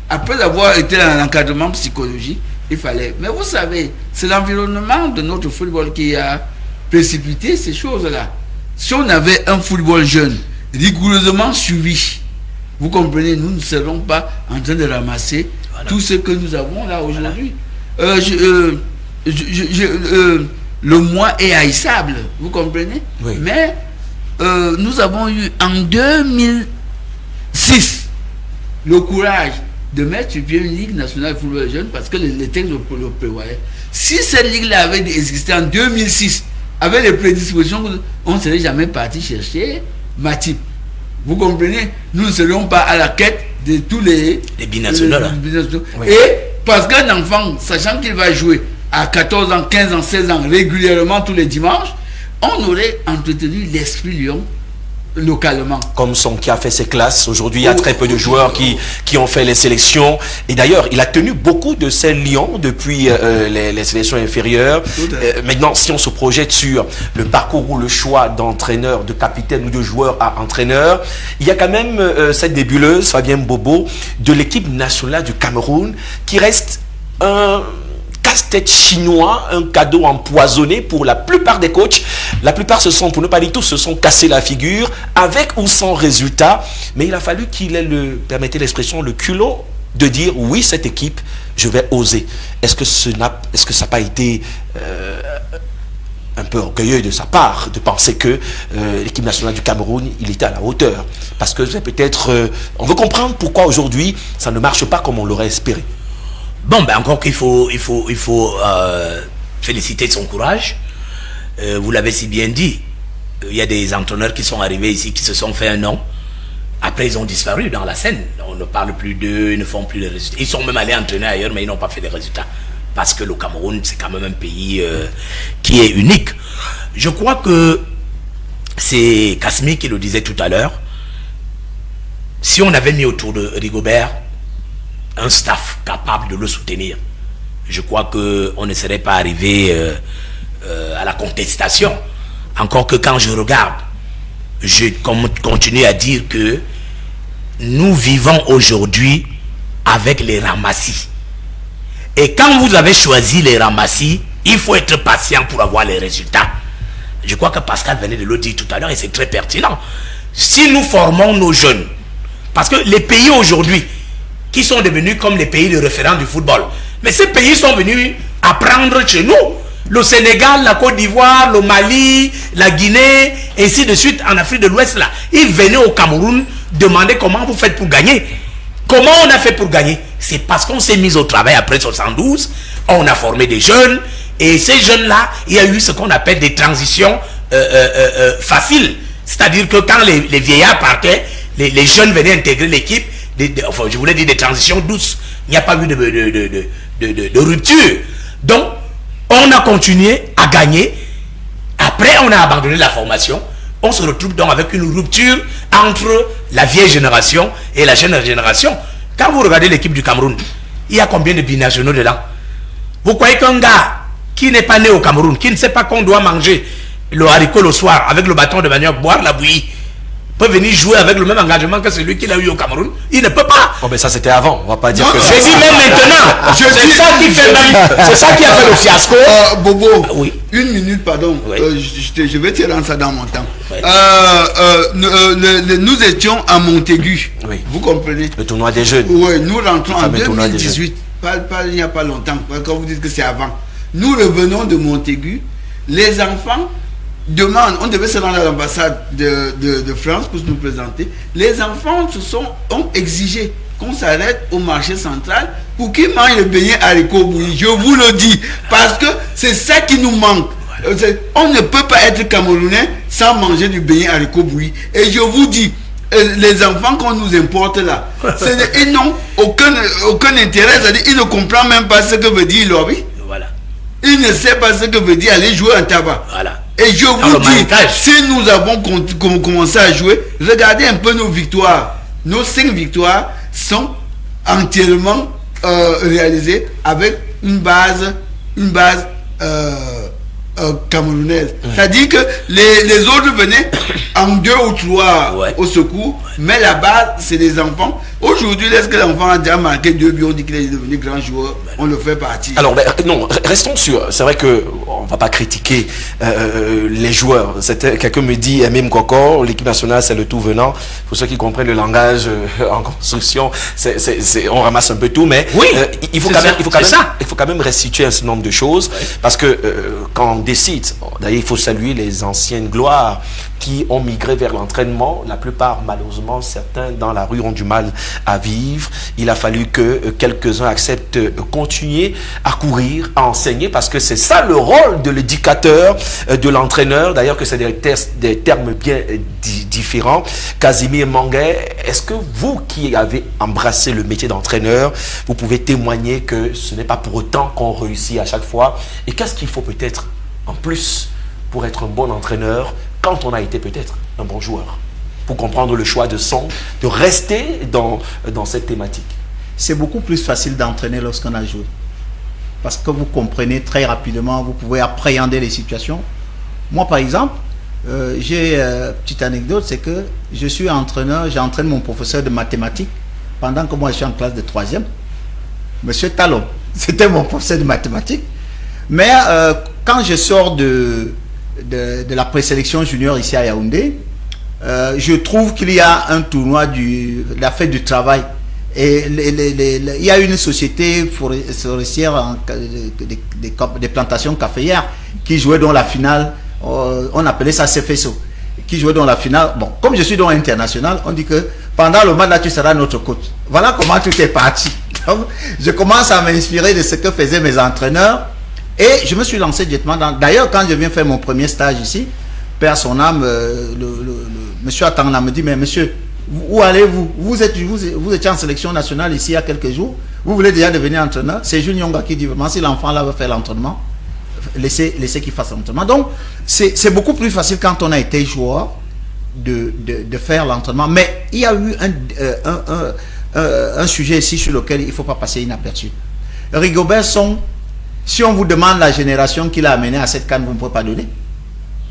[SPEAKER 4] Après avoir été dans un encadrement psychologique, il fallait... Mais vous savez, c'est l'environnement de notre football qui a précipité ces choses-là. Si on avait un football jeune, rigoureusement suivi, vous comprenez, nous ne serons pas en train de ramasser tout ce que nous avons là aujourd'hui. Le mois est haïssable, vous comprenez?
[SPEAKER 1] Oui.
[SPEAKER 4] Mais nous avons eu en 2006 le courage de mettre sur pied une ligue nationale de football jeune parce que les textes le prévoyaient. Si cette ligue-là avait existé en 2006, avec les prédispositions, on ne serait jamais parti chercher Matip. Vous comprenez? Nous ne serions pas à la quête de tous les
[SPEAKER 2] binationaux.
[SPEAKER 4] Oui. Et parce qu'un enfant, sachant qu'il va jouer à 14 ans, 15 ans, 16 ans, régulièrement tous les dimanches, on aurait entretenu l'esprit lion localement.
[SPEAKER 1] Comme son qui a fait ses classes. Aujourd'hui, il y a très peu de joueurs qui ont fait les sélections. Et d'ailleurs, il a tenu beaucoup de ces lions depuis les sélections inférieures. Maintenant, si on se projette sur le parcours ou le choix d'entraîneur, de capitaine ou de joueur à entraîneur, il y a quand même cette nébuleuse, Fabien Bobo, de l'équipe nationale du Cameroun, qui reste un casse-tête chinois, un cadeau empoisonné pour la plupart des coachs. La plupart se sont, pour ne pas dire tous, se sont cassés la figure, avec ou sans résultat. Mais il a fallu qu'il ait permettez l'expression, le culot de dire oui, cette équipe, je vais oser. Est-ce que ça n'a pas été un peu orgueilleux de sa part de penser que l'équipe nationale du Cameroun, il était à la hauteur? Parce que c'est peut-être... on veut comprendre pourquoi aujourd'hui, ça ne marche pas comme on l'aurait espéré.
[SPEAKER 2] Bon, ben encore qu'il faut féliciter son courage. Vous l'avez si bien dit. Il y a des entraîneurs qui sont arrivés ici, qui se sont fait un nom. Après, ils ont disparu dans la scène. On ne parle plus d'eux, ils ne font plus de résultats. Ils sont même allés entraîner ailleurs, mais ils n'ont pas fait de résultats. Parce que le Cameroun, c'est quand même un pays qui est unique. Je crois que c'est Kasmi qui le disait tout à l'heure. Si on avait mis autour de Rigobert un staff capable de le soutenir, je crois qu'on ne serait pas arrivé à la contestation. Encore que quand je regarde, je continue à dire que nous vivons aujourd'hui avec les ramassis. Et quand vous avez choisi les ramassis, il faut être patient pour avoir les résultats. Je crois que Pascal venait de le dire tout à l'heure et c'est très pertinent. Si nous formons nos jeunes, parce que les pays aujourd'hui qui sont devenus comme les pays de référence du football, mais ces pays sont venus apprendre chez nous. Le Sénégal, la Côte d'Ivoire, le Mali, la Guinée, ainsi de suite en Afrique de l'Ouest là. Ils venaient au Cameroun demander comment vous faites pour gagner. Comment on a fait pour gagner? C'est parce qu'on s'est mis au travail après 72, on a formé des jeunes, et ces jeunes-là, il y a eu ce qu'on appelle des transitions faciles. C'est-à-dire que quand les vieillards partaient, les jeunes venaient intégrer l'équipe, enfin, je voulais dire des transitions douces. Il n'y a pas eu de rupture. Donc, on a continué à gagner. Après, on a abandonné la formation. On se retrouve donc avec une rupture entre la vieille génération et la jeune génération. Quand vous regardez l'équipe du Cameroun, il y a combien de binationaux dedans? Vous croyez qu'un gars qui n'est pas né au Cameroun, qui ne sait pas qu'on doit manger le haricot le soir avec le bâton de manioc, boire la bouillie, peut venir jouer avec le même engagement que celui qu'il a eu au Cameroun? Il ne peut pas.
[SPEAKER 1] Oh, mais ça c'était avant, on va pas dire
[SPEAKER 2] non,
[SPEAKER 1] que
[SPEAKER 2] je dis même maintenant. C'est ça qui a fait le fiasco.
[SPEAKER 4] Bobo,
[SPEAKER 2] oui.
[SPEAKER 4] Une minute, pardon.
[SPEAKER 2] Oui.
[SPEAKER 4] Je vais te rendre ça dans mon temps.
[SPEAKER 2] Oui.
[SPEAKER 4] Nous étions à Montaigu.
[SPEAKER 1] Oui.
[SPEAKER 4] Vous comprenez?
[SPEAKER 1] le tournoi des jeunes.
[SPEAKER 4] Oui, nous rentrons en
[SPEAKER 1] tournoi des
[SPEAKER 4] 2018. Il n'y a pas longtemps. Quand vous dites que c'est avant. Nous revenons de Montaigu. Les enfants demandent, on devait se rendre à l'ambassade de France pour nous présenter. Les enfants ont exigé qu'on s'arrête au marché central pour qu'ils mangent le beignet haricot bouilli. Je vous le dis, parce que c'est ça qui nous manque. On ne peut pas être Camerounais sans manger du beignet haricot bouilli. Et je vous dis, les enfants qu'on nous importe là, ils n'ont aucun intérêt, c'est-à-dire ils ne comprennent même pas ce que veut dire lobby.
[SPEAKER 2] Voilà.
[SPEAKER 4] Ils ne savent pas ce que veut dire aller jouer en tabac.
[SPEAKER 2] Voilà.
[SPEAKER 4] Et je vous dis, si nous avons commencé à jouer, regardez un peu nos victoires. Nos 5 victoires sont entièrement réalisées avec une base camerounaise. C'est-à-dire que les autres venaient en 2 ou 3 au secours, mais la base, c'est des enfants. Aujourd'hui, est-ce que l'enfant a déjà marqué 2 buts, on dit qu'il est devenu grand joueur, on le fait partir.
[SPEAKER 1] Alors, non, restons sur. C'est vrai qu'on ne va pas critiquer les joueurs. Quelqu'un me dit, Mim Koko, l'équipe nationale, c'est le tout venant. Pour ceux qui comprennent le langage en construction, on ramasse un peu tout, mais
[SPEAKER 2] oui,
[SPEAKER 1] il faut quand même restituer un certain nombre de choses, parce que quand on décide, d'ailleurs, il faut saluer les anciennes gloires qui ont migré vers l'entraînement. La plupart, malheureusement, certains dans la rue ont du mal à vivre. Il a fallu que quelques-uns acceptent de continuer à courir, à enseigner, parce que c'est ça le rôle de l'éducateur, de l'entraîneur. D'ailleurs, que c'est des termes bien différents. Casimir Manguet, est-ce que vous qui avez embrassé le métier d'entraîneur, vous pouvez témoigner que ce n'est pas pour autant qu'on réussit à chaque fois? Et qu'est-ce qu'il faut peut-être en plus pour être un bon entraîneur quand on a été peut-être un bon joueur, pour comprendre le choix de rester dans cette thématique?
[SPEAKER 3] C'est beaucoup plus facile d'entraîner lorsqu'on a joué. Parce que vous comprenez très rapidement, vous pouvez appréhender les situations. Moi, par exemple, j'ai une petite anecdote, c'est que je suis entraîneur, j'entraîne mon professeur de mathématiques pendant que moi je suis en classe de 3e. Monsieur Talon, c'était mon professeur de mathématiques. Mais quand je sors de la présélection junior ici à Yaoundé, je trouve qu'il y a un tournoi de la fête du travail. Et il y a une société forestière des plantations caféières qui jouait dans la finale, on appelait ça CFSO, qui jouait dans la finale. Bon, comme je suis dans l'international, on dit que pendant le match là, tu seras notre coach. Voilà comment tout est parti. Donc, je commence à m'inspirer de ce que faisaient mes entraîneurs. Et je me suis lancé directement dans... D'ailleurs, quand je viens faire mon premier stage ici, père son âme, monsieur Atangana me dit, mais monsieur, où allez-vous? Vous étiez en sélection nationale ici il y a quelques jours. Vous voulez déjà devenir entraîneur? C'est Jules Nyonga qui dit, vraiment, si l'enfant là veut faire l'entraînement, laissez qu'il fasse l'entraînement. Donc, c'est beaucoup plus facile quand on a été joueur de faire l'entraînement. Mais il y a eu un sujet ici sur lequel il ne faut pas passer inaperçu. Rigobert Song, si on vous demande la génération qu'il a amenée à cette CAN, vous ne pouvez pas donner.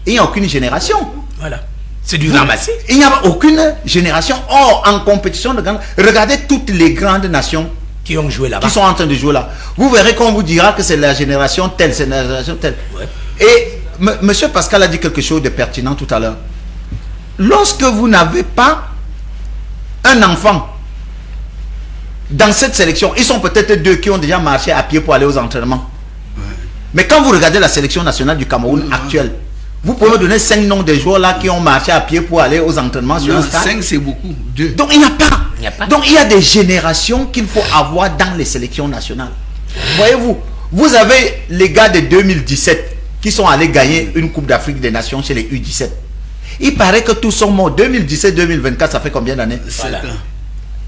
[SPEAKER 3] Il n'y a aucune génération.
[SPEAKER 2] Voilà. C'est du ramassé.
[SPEAKER 3] Il n'y a aucune génération. Or, en compétition de grande... Regardez toutes les grandes nations
[SPEAKER 2] qui ont joué là-bas,
[SPEAKER 3] qui sont en train de jouer là. Vous verrez qu'on vous dira que c'est la génération telle, c'est la génération telle. Ouais. Et monsieur Pascal a dit quelque chose de pertinent tout à l'heure. Lorsque vous n'avez pas un enfant dans cette sélection, ils sont peut-être 2 qui ont déjà marché à pied pour aller aux entraînements. Mais quand vous regardez la sélection nationale du Cameroun actuelle, vous pouvez me donner 5 noms de joueurs là qui ont marché à pied pour aller aux entraînements sur un stade.
[SPEAKER 4] 5 c'est beaucoup. 2.
[SPEAKER 3] Donc il n'y a pas. Donc il y a des générations qu'il faut avoir dans les sélections nationales. Voyez-vous, vous avez les gars de 2017 qui sont allés gagner une Coupe d'Afrique des Nations chez les U17. Il paraît que tous sont morts. 2017-2024, ça fait combien d'années?
[SPEAKER 4] 7 ans.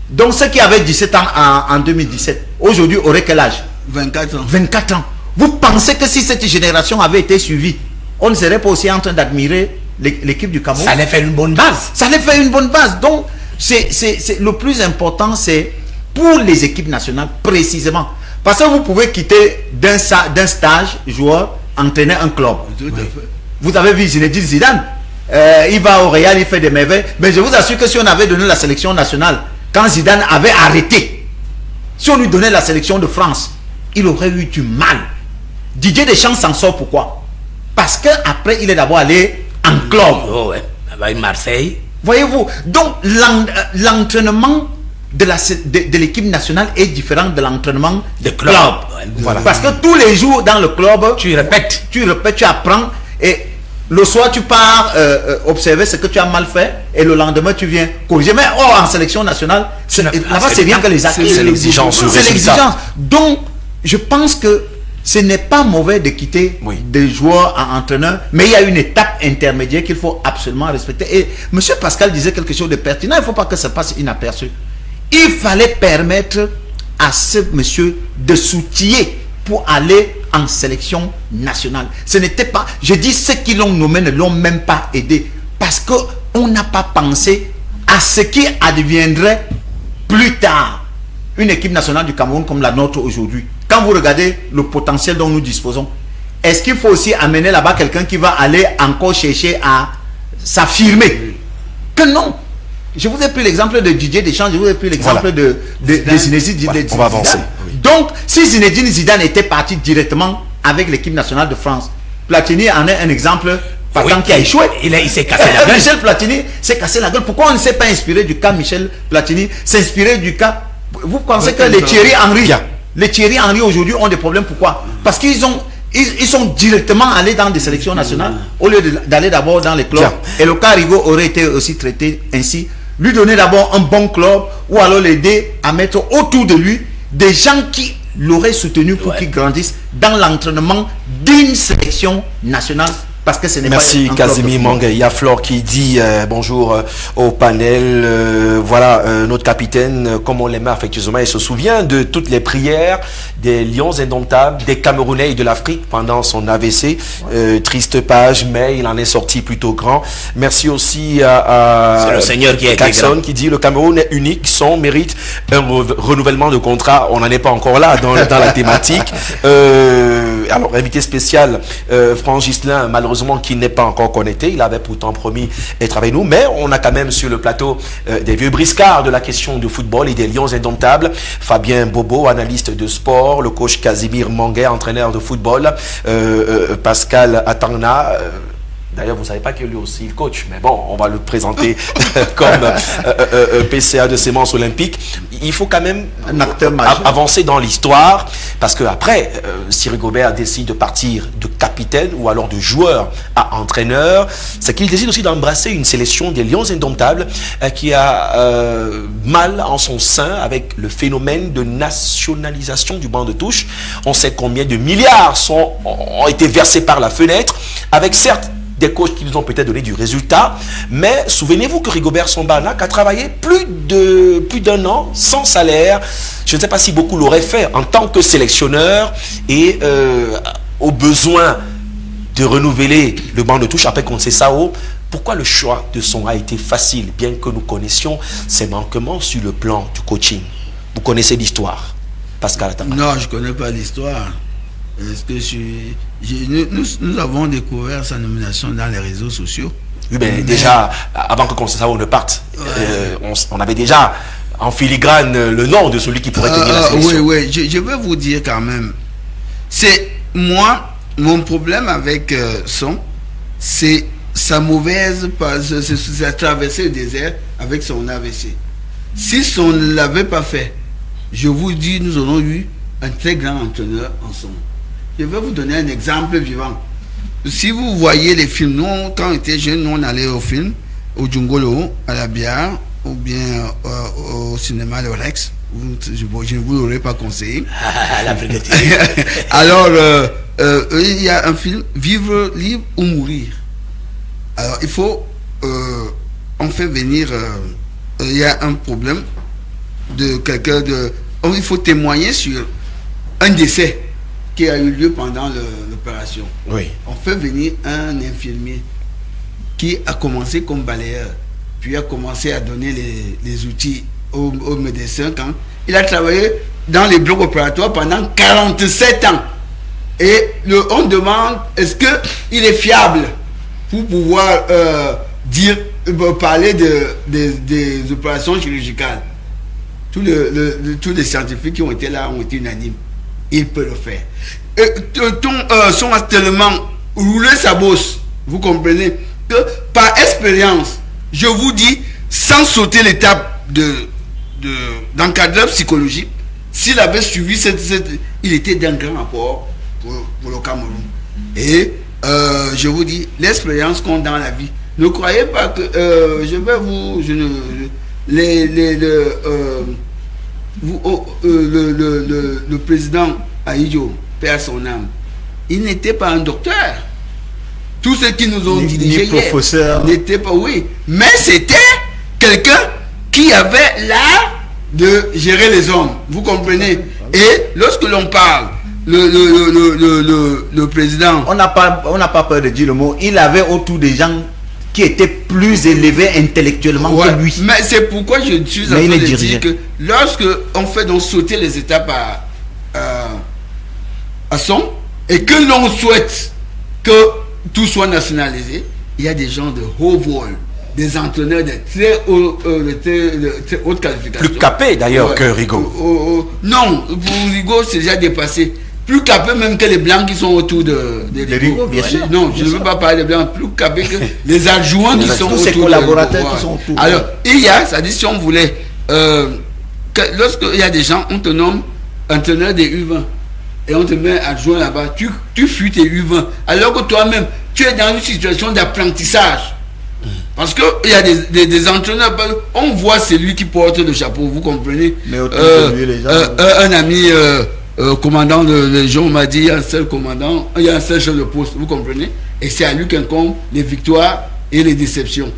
[SPEAKER 3] Donc ceux qui avaient 17 ans en 2017, aujourd'hui auraient quel âge?
[SPEAKER 4] 24 ans.
[SPEAKER 3] 24 ans. Vous pensez que si cette génération avait été suivie, on ne serait pas aussi en train d'admirer l'équipe du Cameroun?
[SPEAKER 2] Ça allait faire une bonne base.
[SPEAKER 3] Ça allait faire une bonne base. Donc, le plus important, c'est pour les équipes nationales, précisément. Parce que vous pouvez quitter d'un stage joueur, entraîner un club.
[SPEAKER 4] Oui.
[SPEAKER 3] Vous avez vu Zinedine Zidane, il va au Real, il fait des merveilles. Mais je vous assure que si on avait donné la sélection nationale, quand Zidane avait arrêté, si on lui donnait la sélection de France, il aurait eu du mal. Didier Deschamps s'en sort pourquoi? Parce qu'après, il est d'abord allé en club.
[SPEAKER 2] Oh ouais, avec Marseille.
[SPEAKER 3] Voyez-vous, donc l'entraînement de l'équipe nationale est différent de l'entraînement de club.
[SPEAKER 2] Ouais,
[SPEAKER 3] voilà. Parce que tous les jours dans le club,
[SPEAKER 2] tu répètes,
[SPEAKER 3] tu apprends et le soir tu pars observer ce que tu as mal fait et le lendemain tu viens corriger. Mais en sélection nationale, là-bas c'est bien que les actes.
[SPEAKER 1] C'est l'exigence.
[SPEAKER 3] C'est l'exigence. Donc je pense que ce n'est pas mauvais de quitter des joueurs à entraîneurs, mais il y a une étape intermédiaire qu'il faut absolument respecter. Et M. Pascal disait quelque chose de pertinent, il ne faut pas que ça passe inaperçu. Il fallait permettre à ce monsieur de s'outiller pour aller en sélection nationale. Ce n'était pas, je dis, ceux qui l'ont nommé ne l'ont même pas aidé, parce qu'on n'a pas pensé à ce qui adviendrait plus tard. Une équipe nationale du Cameroun comme la nôtre aujourd'hui. Quand vous regardez le potentiel dont nous disposons, est-ce qu'il faut aussi amener là-bas quelqu'un qui va aller encore chercher à s'affirmer? Que non. Je vous ai pris l'exemple de Didier Deschamps, je vous ai pris l'exemple de Zinedine Zidane.
[SPEAKER 1] On va avancer.
[SPEAKER 3] Donc, si Zinedine Zidane était parti directement avec l'équipe nationale de France, Platini en est un exemple partant qui a échoué.
[SPEAKER 2] Il s'est cassé la gueule.
[SPEAKER 3] Michel Platini s'est cassé la gueule. Pourquoi on ne s'est pas inspiré du cas Michel Platini, s'inspirer du cas... Vous pensez que les Thierry Henry aujourd'hui ont des problèmes? Pourquoi? Parce qu'ils sont directement allés dans des sélections nationales au lieu d'aller d'abord dans les clubs. Et le cas Rigaud aurait été aussi traité ainsi. Lui donner d'abord un bon club ou alors l'aider à mettre autour de lui des gens qui l'auraient soutenu pour qu'il grandisse dans l'entraînement d'une sélection nationale. Parce que ce n'est
[SPEAKER 1] Merci
[SPEAKER 3] pas
[SPEAKER 1] Casimir Mangue. Il y a Flore qui dit bonjour au panel. Voilà notre capitaine, comme on l'aimait affectueusement, il se souvient de toutes les prières des Lions indomptables, des Camerounais et de l'Afrique pendant son AVC. Triste page, mais il en est sorti plutôt grand. Merci aussi à
[SPEAKER 2] c'est le Seigneur qui est
[SPEAKER 1] Jackson qui dit le Cameroun est unique, son mérite un renouvellement de contrat. On n'en est pas encore là dans la thématique. Alors invité spécial Franck Gislain, malheureusement qui n'est pas encore connecté, il avait pourtant promis d'être avec nous, mais on a quand même sur le plateau des vieux briscards de la question du football et des Lions indomptables, Fabien Bobo, analyste de sport, le coach Casimir Mangue, entraîneur de football, Pascal Atangna, d'ailleurs vous ne savez pas que lui aussi il coach, mais bon, on va le présenter comme PCA de sémence olympique. Il faut quand même avancer dans l'histoire, parce que après, si Rigobert décide de partir de capitaine ou alors de joueur à entraîneur, c'est qu'il décide aussi d'embrasser une sélection des Lions indomptables qui a mal en son sein avec le phénomène de nationalisation du banc de touche. On sait combien de milliards ont été versés par la fenêtre, avec certes des coachs qui nous ont peut-être donné du résultat, mais souvenez-vous que Rigobert Sambana a travaillé plus d'un an sans salaire. Je ne sais pas si beaucoup l'auraient fait en tant que sélectionneur et au besoin de renouveler le banc de touche après Conceição. Pourquoi le choix de son a été facile, bien que nous connaissions ses manquements sur le plan du coaching? Vous connaissez l'histoire, Pascal Atangna?
[SPEAKER 4] Non, je ne connais pas l'histoire. Est-ce que nous avons découvert sa nomination dans les réseaux sociaux.
[SPEAKER 1] Oui, mais déjà, avant que Conceição ne parte, on avait déjà en filigrane le nom de celui qui pourrait tenir la sélection.
[SPEAKER 4] Oui, je vais vous dire quand même. C'est moi, mon problème avec c'est sa mauvaise, c'est traverser le désert avec son AVC. Si on ne l'avait pas fait, je vous dis, nous aurions eu un très grand entraîneur ensemble. Je vais vous donner un exemple vivant. Si vous voyez les films, nous, quand on était jeunes, nous, on allait au film, au Djungolo, à la Bière, ou bien au cinéma Le Rex. Je ne vous l'aurais pas conseillé. Alors, il y a un film, Vivre libre ou mourir. Alors, il faut, on fait venir, il y a un problème de quelqu'un de... il faut témoigner sur un décès qui a eu lieu pendant l'opération.
[SPEAKER 1] Oui.
[SPEAKER 4] On fait venir un infirmier qui a commencé comme balayeur, puis a commencé à donner les outils aux médecins. Quand il a travaillé dans les blocs opératoires pendant 47 ans. Et on demande, est-ce qu'il est fiable pour pouvoir parler des opérations chirurgicales? Tous les scientifiques qui ont été là ont été unanimes. Il peut le faire. Son tellement roulé sa bosse, vous comprenez, que par expérience, je vous dis, sans sauter l'étape d'encadrement psychologique, s'il avait suivi il était d'un grand apport pour le Cameroun. Et je vous dis, l'expérience qu'on a dans la vie, ne croyez pas que le président Ahidjo, paix à son âme, il n'était pas un docteur. Tous ceux qui nous ont dirigés
[SPEAKER 3] professeur
[SPEAKER 4] n'étaient pas, oui. Mais c'était quelqu'un qui avait l'art de gérer les hommes. Vous comprenez? Et lorsque l'on parle, le président...
[SPEAKER 3] On n'a pas peur de dire le mot. Il avait autour des gens qui étaient plus élevés intellectuellement que lui.
[SPEAKER 4] Mais c'est pourquoi je suis en train de dire que lorsque on fait donc sauter les étapes à son, et que l'on souhaite que tout soit nationalisé, il y a des gens de haut vol, des entraîneurs de très haute qualification.
[SPEAKER 1] Plus capés d'ailleurs que Rigaud.
[SPEAKER 4] Non, pour Rigaud, c'est déjà dépassé. Plus capé même que les blancs qui sont autour de
[SPEAKER 3] Rigaud, bien sûr.
[SPEAKER 4] Non, je ne veux pas parler des blancs, plus capé que les adjoints qui sont autour.
[SPEAKER 3] Tous ces collaborateurs qui sont autour.
[SPEAKER 4] Alors, il y a, ça dit si on voulait, lorsqu'il y a des gens, on te nomme entraîneur des U20 et on te met adjoint là-bas, tu fuis tes U20, alors que toi-même, tu es dans une situation d'apprentissage. Parce qu'il y a des entraîneurs, on voit celui qui porte le chapeau, vous comprenez.
[SPEAKER 3] Mais autour de lui, les gens,
[SPEAKER 4] un ami commandant de légion m'a dit, il y a un seul commandant, il y a un seul chef de poste, vous comprenez. Et c'est à lui qu'incombe les victoires et les déceptions.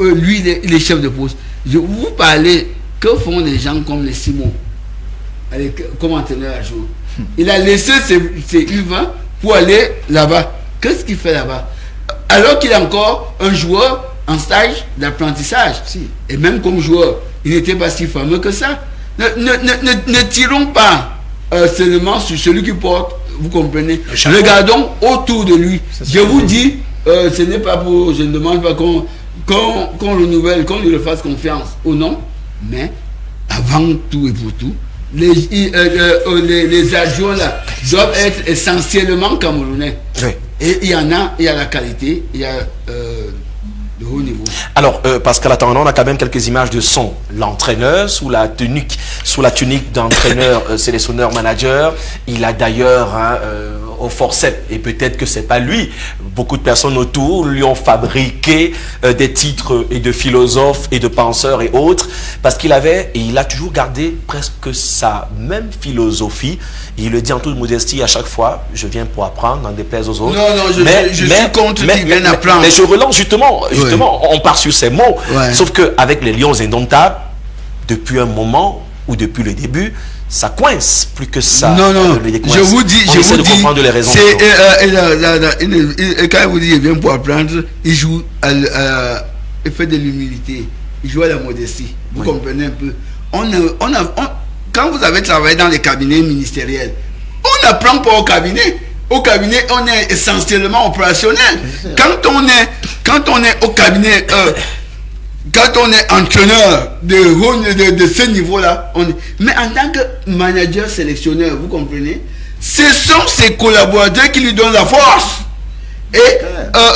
[SPEAKER 4] Lui, il est chef de poste. Vous parlez, que font les gens comme les Simon, comme entraîneur à jour. Il a laissé ses U20 pour aller là-bas. Qu'est-ce qu'il fait là-bas? Alors qu'il est encore un joueur en stage d'apprentissage.
[SPEAKER 3] Si.
[SPEAKER 4] Et même comme joueur, il n'était pas si fameux que ça. Ne tirons pas seulement sur celui qui porte, vous comprenez. Regardons autour de lui. Je vous dis, ce n'est pas pour, je ne demande pas qu'on renouvelle, qu'on lui fasse confiance ou non, mais avant tout et pour tout, les adjoints là doivent être essentiellement camerounais.
[SPEAKER 1] Oui.
[SPEAKER 4] Et il y en a, il y a la qualité, il y a de haut niveau.
[SPEAKER 1] Alors, Pascal, attendant, on a quand même quelques images de son. L'entraîneur sous la tunique d'entraîneur, sélectionneur, manager. Il a d'ailleurs au forceps, et peut-être que c'est pas lui. Beaucoup de personnes autour lui ont fabriqué des titres et de philosophes et de penseurs et autres, parce qu'il avait et il a toujours gardé presque sa même philosophie. Et il le dit en toute modestie à chaque fois, je viens pour apprendre, n'en déplaise aux autres.
[SPEAKER 4] Non, je suis contre qu'il vienne apprendre.
[SPEAKER 1] Mais je relance justement, on part sur ces mots.
[SPEAKER 4] Ouais.
[SPEAKER 1] Sauf qu'avec les Lions indomptables, depuis un moment ou depuis le début, ça coince plus que ça.
[SPEAKER 4] Non, je vous dis,
[SPEAKER 1] comprendre les raisons.
[SPEAKER 4] Quand il vous dit il vient pour apprendre, il joue il fait de l'humilité, il joue à la modestie. Vous comprenez un peu. Quand vous avez travaillé dans les cabinets ministériels, on n'apprend pas au cabinet. Au cabinet, on est essentiellement opérationnel. Quand on est au cabinet, quand on est entraîneur de ce niveau-là, mais en tant que manager sélectionneur, vous comprenez, ce sont ses collaborateurs qui lui donnent la force. Et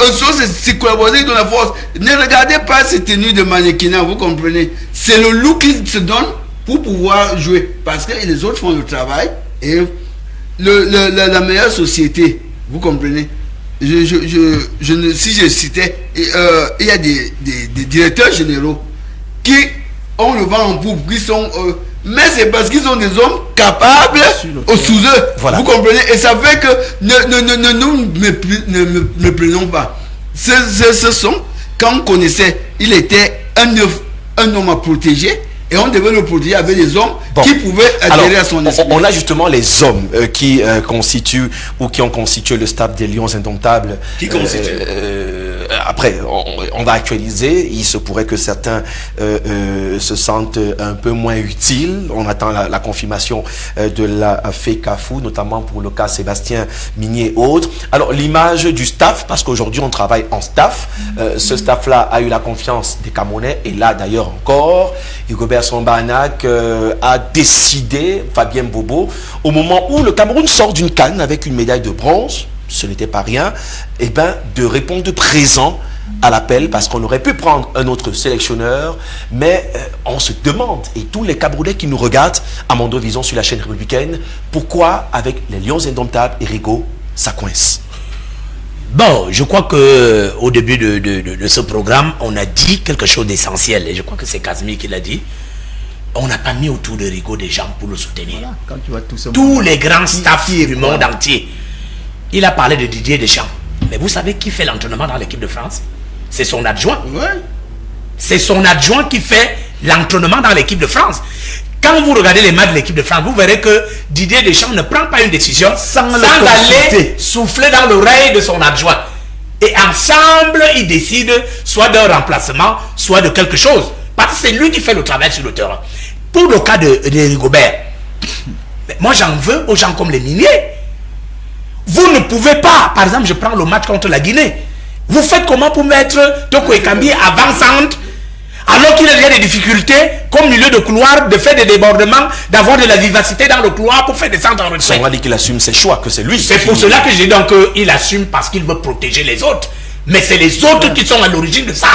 [SPEAKER 4] ce sont ses collaborateurs qui donnent la force. Ne regardez pas ces tenues de mannequinat, vous comprenez. C'est le look qu'il se donne pour pouvoir jouer. Parce que les autres font le travail. Et la meilleure société, vous comprenez. Si je citais, il y a des directeurs généraux qui ont le vent en poupe, qui sont, mais c'est parce qu'ils sont des hommes capables sous eux. Voilà. Vous comprenez. Et ça fait que ne nous méprenons pas. Ce sont, quand on connaissait, il était un homme à protéger. Et on devait le protéger avec des hommes qui pouvaient adhérer à son esprit.
[SPEAKER 1] On a justement les hommes qui constituent ou qui ont constitué le staff des Lions indomptables.
[SPEAKER 2] Qui constituent
[SPEAKER 1] après, on va actualiser. Il se pourrait que certains se sentent un peu moins utiles. On attend la confirmation de la FECAFOU, notamment pour le cas Sébastien Migné et autres. Alors, l'image du staff, parce qu'aujourd'hui, on travaille en staff. Ce staff-là a eu la confiance des Camerounais. Et là, d'ailleurs, encore, Rigobert Sambanac a décidé, Fabien Bobo, au moment où le Cameroun sort d'une CAN avec une médaille de bronze, ce n'était pas rien, et de répondre présent à l'appel, parce qu'on aurait pu prendre un autre sélectionneur, mais on se demande, et tous les Camerounais qui nous regardent à Mondo Vision sur la chaîne républicaine, pourquoi avec les Lions indomptables et Rigaud, ça coince?
[SPEAKER 2] Bon, je crois que au début de ce programme, on a dit quelque chose d'essentiel, et je crois que c'est Casimir qui l'a dit. on n'a pas mis autour de Rigo des gens pour le soutenir.
[SPEAKER 3] Voilà, quand tu vois tout ce
[SPEAKER 2] Tous
[SPEAKER 3] monde,
[SPEAKER 2] les grands staffs du monde
[SPEAKER 3] voilà.
[SPEAKER 2] entier. Il a parlé de Didier Deschamps. Mais vous savez qui fait l'entraînement dans l'équipe de France? C'est son adjoint.
[SPEAKER 4] Ouais.
[SPEAKER 2] C'est son adjoint qui fait l'entraînement dans l'équipe de France. Quand vous regardez les matchs de l'équipe de France, vous verrez que Didier Deschamps ne prend pas une décision sans aller souffler dans l'oreille de son adjoint. Et ensemble, ils décident soit d'un remplacement, soit de quelque chose. Parce que c'est lui qui fait le travail sur le terrain. Pour le cas de Rigobert, moi j'en veux aux gens comme les Miniers. Vous ne pouvez pas, par exemple, je prends le match contre la Guinée. Vous faites comment pour mettre Toko Ekambi avant-centre alors qu'il y a des difficultés comme milieu de couloir, de faire des débordements, d'avoir de la vivacité dans le couloir pour faire des centres en retrait.
[SPEAKER 1] On a dit qu'il assume ses choix, que c'est lui.
[SPEAKER 2] C'est pour cela que je dis donc qu'il assume parce qu'il veut protéger les autres. Mais c'est les autres qui sont à l'origine de ça.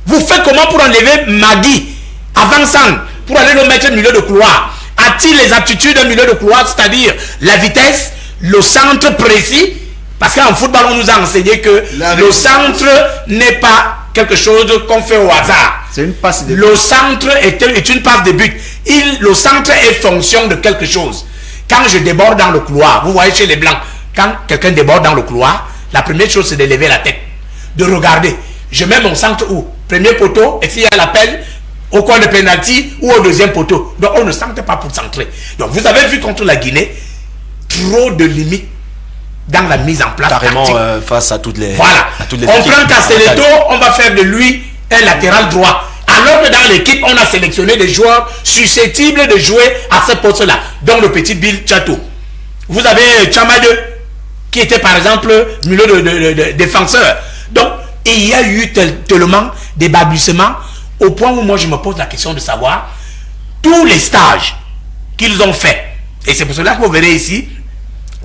[SPEAKER 2] Vous faites comment pour enlever Magui avant-centre, pour aller le mettre au milieu de couloir? A-t-il les aptitudes d'un milieu de couloir, c'est-à-dire la vitesse, le centre précis? Parce qu'en football, on nous a enseigné que le centre n'est pas quelque chose qu'on fait au hasard.
[SPEAKER 3] C'est une passe de but.
[SPEAKER 2] Le centre est une passe de but. Le centre est fonction de quelque chose. Quand je déborde dans le couloir, vous voyez chez les Blancs, quand quelqu'un déborde dans le couloir, la première chose c'est de lever la tête, de regarder. Je mets mon centre où? Premier poteau, et s'il y a l'appel, au coin de penalty ou au deuxième poteau. Donc on ne centre pas pour centrer. Donc vous avez vu contre la Guinée, trop de limites dans la mise en place.
[SPEAKER 1] Carrément face à toutes les.
[SPEAKER 2] Voilà.
[SPEAKER 1] À toutes les
[SPEAKER 2] on
[SPEAKER 1] équipes.
[SPEAKER 2] prend Castelletto, on va faire de lui un latéral droit. Alors que dans l'équipe, on a sélectionné des joueurs susceptibles de jouer à ce poste-là. Donc le petit Bill Chateau. Vous avez Chamade, qui était par exemple milieu de défenseur. Donc il y a eu tellement des balbutiements au point où moi je me pose la question de savoir tous les stages qu'ils ont fait. Et c'est pour cela que vous verrez ici,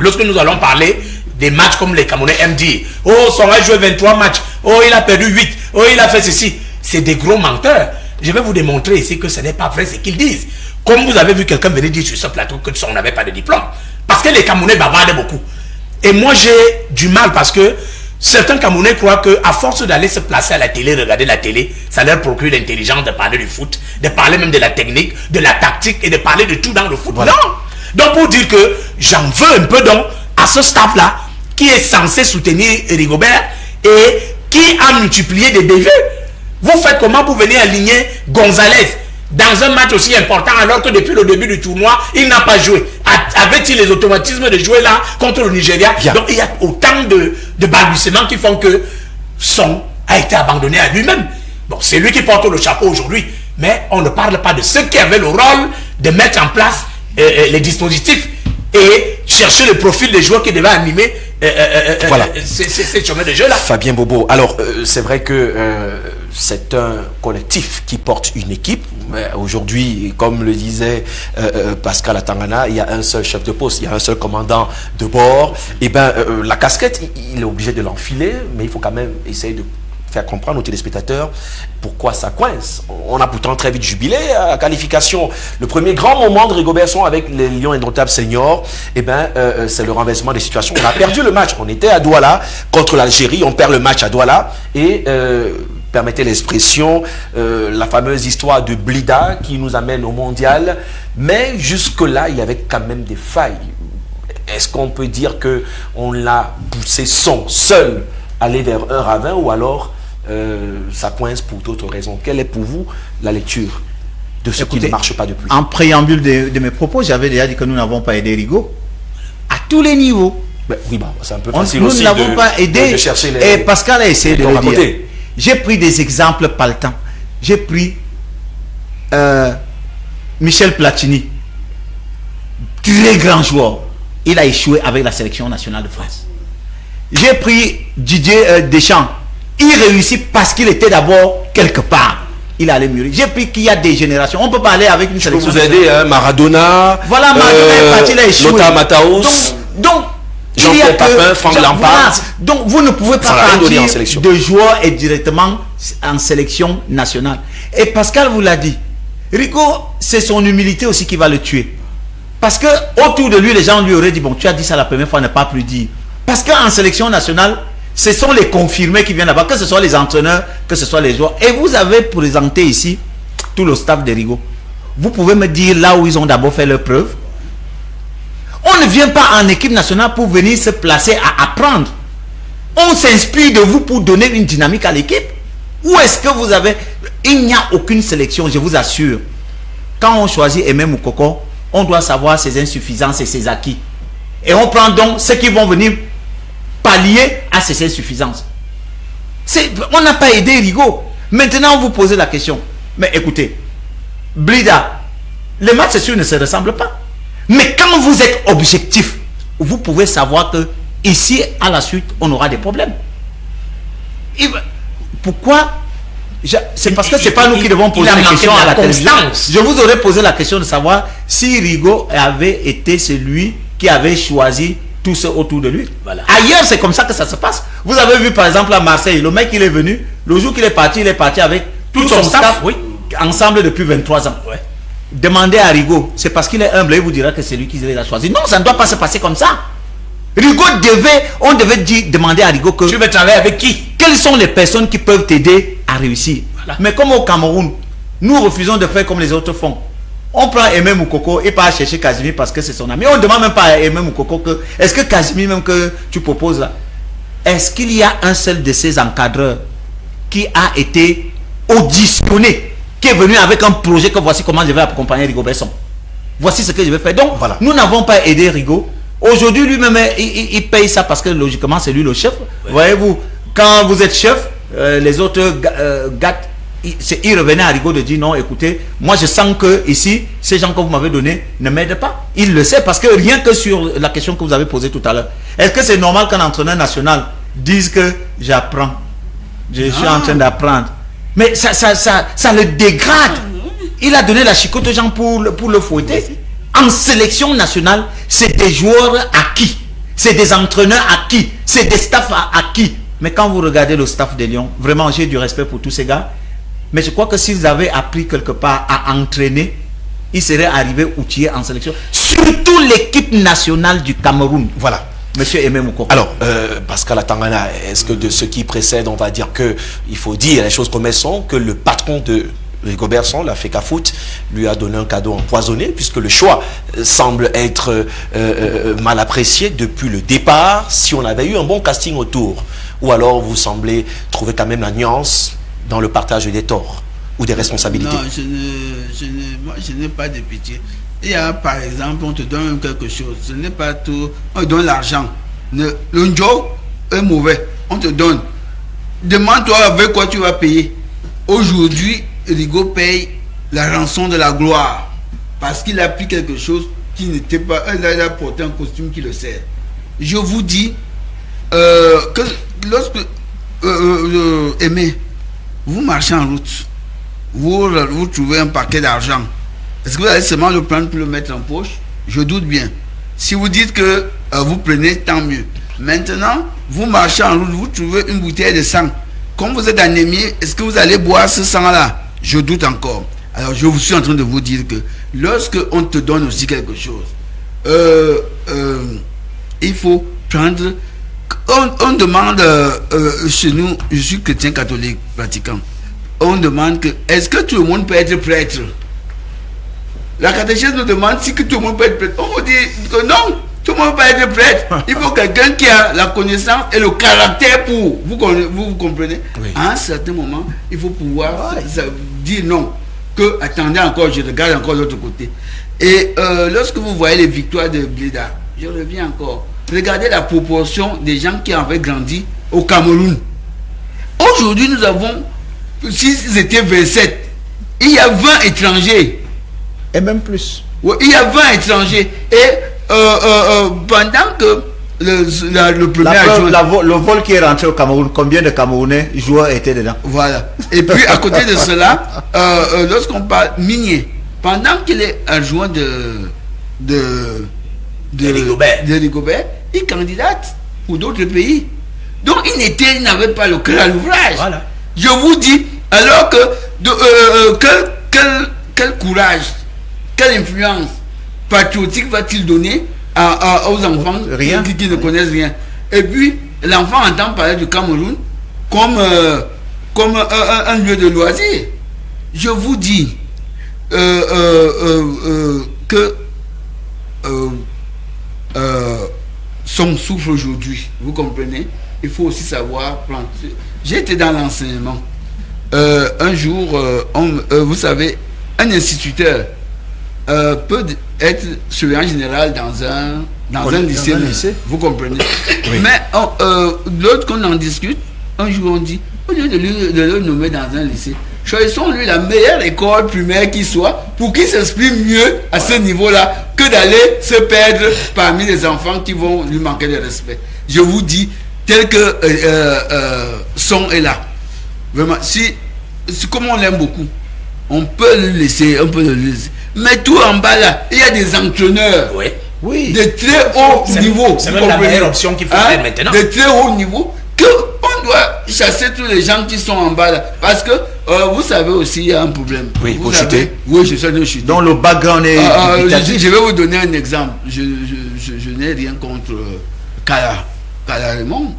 [SPEAKER 2] lorsque nous allons parler des matchs comme les Camerounais aiment dire, oh, son a joué 23 matchs, oh, il a perdu 8, oh, il a fait ceci. C'est des gros menteurs. Je vais vous démontrer ici que ce n'est pas vrai ce qu'ils disent. Comme vous avez vu quelqu'un venir dire sur ce plateau que son n'avait pas de diplôme. Parce que les Camerounais bavardent beaucoup. Et moi, j'ai du mal parce que certains Camerounais croient qu'à force d'aller se placer à la télé, regarder la télé, ça leur procure l'intelligence de parler du foot, de parler même de la technique, de la tactique et de parler de tout dans le foot. Voilà. Non. Donc pour dire que j'en veux un peu donc à ce staff-là qui est censé soutenir Rigobert et qui a multiplié des bévues. Vous faites comment pour venir aligner Gonzalez dans un match aussi important alors que depuis le début du tournoi, il n'a pas joué? Avait-il les automatismes de jouer là contre le Nigeria? Donc il y a autant de balbutiements qui font que Son a été abandonné à lui-même. Bon, c'est lui qui porte le chapeau aujourd'hui, mais on ne parle pas de ceux qui avaient le rôle de mettre en place les dispositifs et chercher le profil des joueurs qui devaient animer
[SPEAKER 1] voilà.
[SPEAKER 2] ces chemins de jeu là.
[SPEAKER 1] Fabien Bobo, alors c'est vrai que c'est un collectif qui porte une équipe. Aujourd'hui, comme le disait Pascal Atangana, il y a un seul chef de poste, il y a un seul commandant de bord. Et ben la casquette, il est obligé de l'enfiler, mais il faut quand même essayer de faire comprendre aux téléspectateurs pourquoi ça coince. On a pourtant très vite jubilé à la qualification. Le premier grand moment de Rigobert Song avec les Lions Indomptables seniors, et ben c'est le renversement des situations. On a perdu le match. On était à Douala contre l'Algérie, on perd le match à Douala et permettez l'expression, la fameuse histoire de Blida qui nous amène au mondial. Mais jusque-là, il y avait quand même des failles. Est-ce qu'on peut dire que on l'a poussé seul aller vers un ravin ou alors ça coince pour d'autres raisons? Quelle est pour vous la lecture de ce qui ne marche pas depuis?
[SPEAKER 3] En préambule de mes propos, j'avais déjà dit que nous n'avons pas aidé Rigo à tous les niveaux.
[SPEAKER 1] Ben, oui, bah, c'est un peu facile
[SPEAKER 3] Nous
[SPEAKER 1] aussi
[SPEAKER 3] ne l'avons pas aidé.
[SPEAKER 1] de chercher les...
[SPEAKER 3] Et Pascal a essayé de le dire.
[SPEAKER 1] Côté.
[SPEAKER 3] J'ai pris des exemples palpitants. J'ai pris Michel Platini, très grand joueur. Il a échoué avec la sélection nationale de France. J'ai pris Didier Deschamps. Il réussit parce qu'il était d'abord quelque part. Il allait mûrir. J'ai pris qu'il y a des générations. On peut parler avec une sélection.
[SPEAKER 1] Je peux vous aider, hein, Maradona.
[SPEAKER 3] Voilà, Maradona est parti, il a échoué.
[SPEAKER 1] Lothar Matthäus.
[SPEAKER 3] Donc
[SPEAKER 1] Jean-Pierre Papin, Franck Lampard.
[SPEAKER 3] Voilà. Donc vous ne pouvez pas partir
[SPEAKER 1] en sélection
[SPEAKER 3] de joueurs et directement en sélection nationale. Et Pascal vous l'a dit. Rigo, c'est son humilité aussi qui va le tuer. Parce que autour de lui, les gens lui auraient dit, bon, tu as dit ça la première fois, ne pas plus dire. Parce qu'en sélection nationale, ce sont les confirmés qui viennent là-bas, que ce soit les entraîneurs, que ce soit les joueurs. Et vous avez présenté ici tout le staff de Rigo. Vous pouvez me dire là où ils ont d'abord fait leurs preuves. On ne vient pas en équipe nationale pour venir se placer à apprendre. On s'inspire de vous pour donner une dynamique à l'équipe. Où est-ce que vous avez... Il n'y a aucune sélection, je vous assure. Quand on choisit Aimé Moukoko, on doit savoir ses insuffisances et ses acquis. Et on prend donc ceux qui vont venir pallier à ces insuffisances. On n'a pas aidé Rigaud. Maintenant, vous posez la question. Mais écoutez, Blida, les matchs, c'est sûr, ne se ressemblent pas. Mais quand vous êtes objectif, vous pouvez savoir que ici, à la suite, on aura des problèmes. Pourquoi? C'est parce que c'est pas nous qui devons poser la question à la télévision. Je vous aurais posé la question de savoir si Rigaud avait été celui qui avait choisi tous ceux autour de lui. Voilà. Ailleurs, c'est comme ça que ça se passe. Vous avez vu par exemple à Marseille, le mec il est venu, le jour qu'il est parti avec tout son staff, oui, ensemble depuis 23 ans. Ouais. Demandez à Rigaud, c'est parce qu'il est humble, il vous dira que c'est lui qui l'a choisi. Non, ça ne doit pas se passer comme ça. Rigaud on devait demander à Rigaud que...
[SPEAKER 2] Tu veux travailler avec qui?
[SPEAKER 3] Quelles sont les personnes qui peuvent t'aider à réussir? Voilà. Mais comme au Cameroun, nous refusons de faire comme les autres font. On prend Aimé Moukoko et part chercher Casimir parce que c'est son ami. On ne demande même pas à Aimé Moukoko que... Est-ce que Casimir même que tu proposes là, est-ce qu'il y a un seul de ces encadreurs qui a été auditionné, qui est venu avec un projet que voici comment je vais accompagner Rigaud Besson. Voici ce que je vais faire. Donc, voilà. Nous n'avons pas aidé Rigaud. Aujourd'hui, lui-même, il paye ça parce que logiquement, c'est lui le chef. Ouais. Voyez-vous, quand vous êtes chef, les autres gars, il revenait à Rigaud de dire non, écoutez, moi je sens que ici, ces gens que vous m'avez donnés ne m'aident pas. Il le sait parce que rien que sur la question que vous avez posée tout à l'heure, est-ce que c'est normal qu'un entraîneur national dise que j'apprends, je suis en train d'apprendre? Mais ça le dégrade. Il a donné la chicotte aux gens pour le fouetter. En sélection nationale, c'est des joueurs acquis, c'est des entraîneurs acquis, c'est des staffs acquis. Mais quand vous regardez le staff des Lions, vraiment j'ai du respect pour tous ces gars. Mais je crois que s'ils avaient appris quelque part à entraîner, ils seraient arrivés outillés en sélection. Surtout l'équipe nationale du Cameroun.
[SPEAKER 1] Voilà.
[SPEAKER 3] Monsieur Aimé Moukoko.
[SPEAKER 1] Alors, Pascal Atangana, est-ce que de ce qui précède, on va dire que il faut dire les choses comme elles sont, que le patron de Rigaud Besson, la FECAFOOT, lui a donné un cadeau empoisonné, puisque le choix semble être mal apprécié depuis le départ, si on avait eu un bon casting autour. Ou alors vous semblez trouver quand même la nuance dans le partage des torts ou des responsabilités.
[SPEAKER 4] Non, moi, je n'ai pas de pitié. Il y a par exemple, on te donne quelque chose, ce n'est pas tout, on te donne l'argent. Le job est mauvais, on te donne. Demande-toi avec quoi tu vas payer. Aujourd'hui, Rigaud paye la rançon de la gloire parce qu'il a pris quelque chose qui n'était pas... Il a porté un costume qui le sert. Je vous dis que lorsque Aimé, vous marchez en route, vous trouvez un paquet d'argent, est-ce que vous allez seulement le prendre pour le mettre en poche? Je doute bien. Si vous dites que vous prenez, tant mieux. Maintenant, vous marchez en route, vous trouvez une bouteille de sang. Comme vous êtes anémié, est-ce que vous allez boire ce sang-là? Je doute encore. Alors, je vous suis en train de vous dire que lorsque on te donne aussi quelque chose, il faut prendre... On demande, chez nous, je suis chrétien catholique pratiquant, on demande que, est-ce que tout le monde peut être prêtre? La catéchèse nous demande si que tout le monde peut être prêtre. On vous dit que non, tout le monde peut être prêtre. Il faut quelqu'un qui a la connaissance et le caractère pour. Vous comprenez? Oui. À un certain moment, il faut pouvoir dire non. Que, attendez encore, je regarde encore l'autre côté. Et lorsque vous voyez les victoires de Blida, je reviens encore. Regardez la proportion des gens qui avaient grandi au Cameroun. Aujourd'hui, nous avons, s'ils étaient 27, il y a 20 étrangers.
[SPEAKER 3] Et même plus.
[SPEAKER 4] Oui, il y a 20 étrangers. Et pendant que le premier
[SPEAKER 3] adjoint... Le vol qui est rentré au Cameroun, combien de Camerounais joueurs étaient dedans? Voilà.
[SPEAKER 4] Et puis, à côté de cela, lorsqu'on parle minier, pendant qu'il est adjoint de Rigobert, il candidate pour d'autres pays. Donc il n'avait pas le cœur à l'ouvrage. Voilà. Je vous dis, alors que quel courage, quelle influence patriotique va-t-il donner aux enfants qui ne connaissent rien? Et puis l'enfant entend parler du Cameroun comme un lieu de loisirs. Je vous dis, que son souffle aujourd'hui, vous comprenez, il faut aussi savoir prendre. J'ai été dans l'enseignement. Un jour, vous savez, un instituteur peut être surveillant général dans un lycée. Vous comprenez. Oui. Mais l'autre qu'on en discute, un jour on dit, au lieu de le nommer dans un lycée, choisissons-lui la meilleure école primaire qui soit pour qu'il s'exprime mieux à ce niveau-là que d'aller se perdre parmi les enfants qui vont lui manquer de respect. Je vous dis, tel que Son est là. Vraiment, si comme on l'aime beaucoup, on peut le laisser, mais tout en bas là, il y a des entraîneurs de très haut niveau.
[SPEAKER 2] C'est même la meilleure option qu'il faut faire maintenant.
[SPEAKER 4] De très haut niveau, qu'on doit chasser tous les gens qui sont en bas là. Parce que vous savez aussi, il y a un problème.
[SPEAKER 1] Oui,
[SPEAKER 4] vous
[SPEAKER 1] chuter.
[SPEAKER 4] Oui, je sais de chuter.
[SPEAKER 3] Dans le background est...
[SPEAKER 4] je vais vous donner un exemple. Je n'ai rien contre Kala Raymond.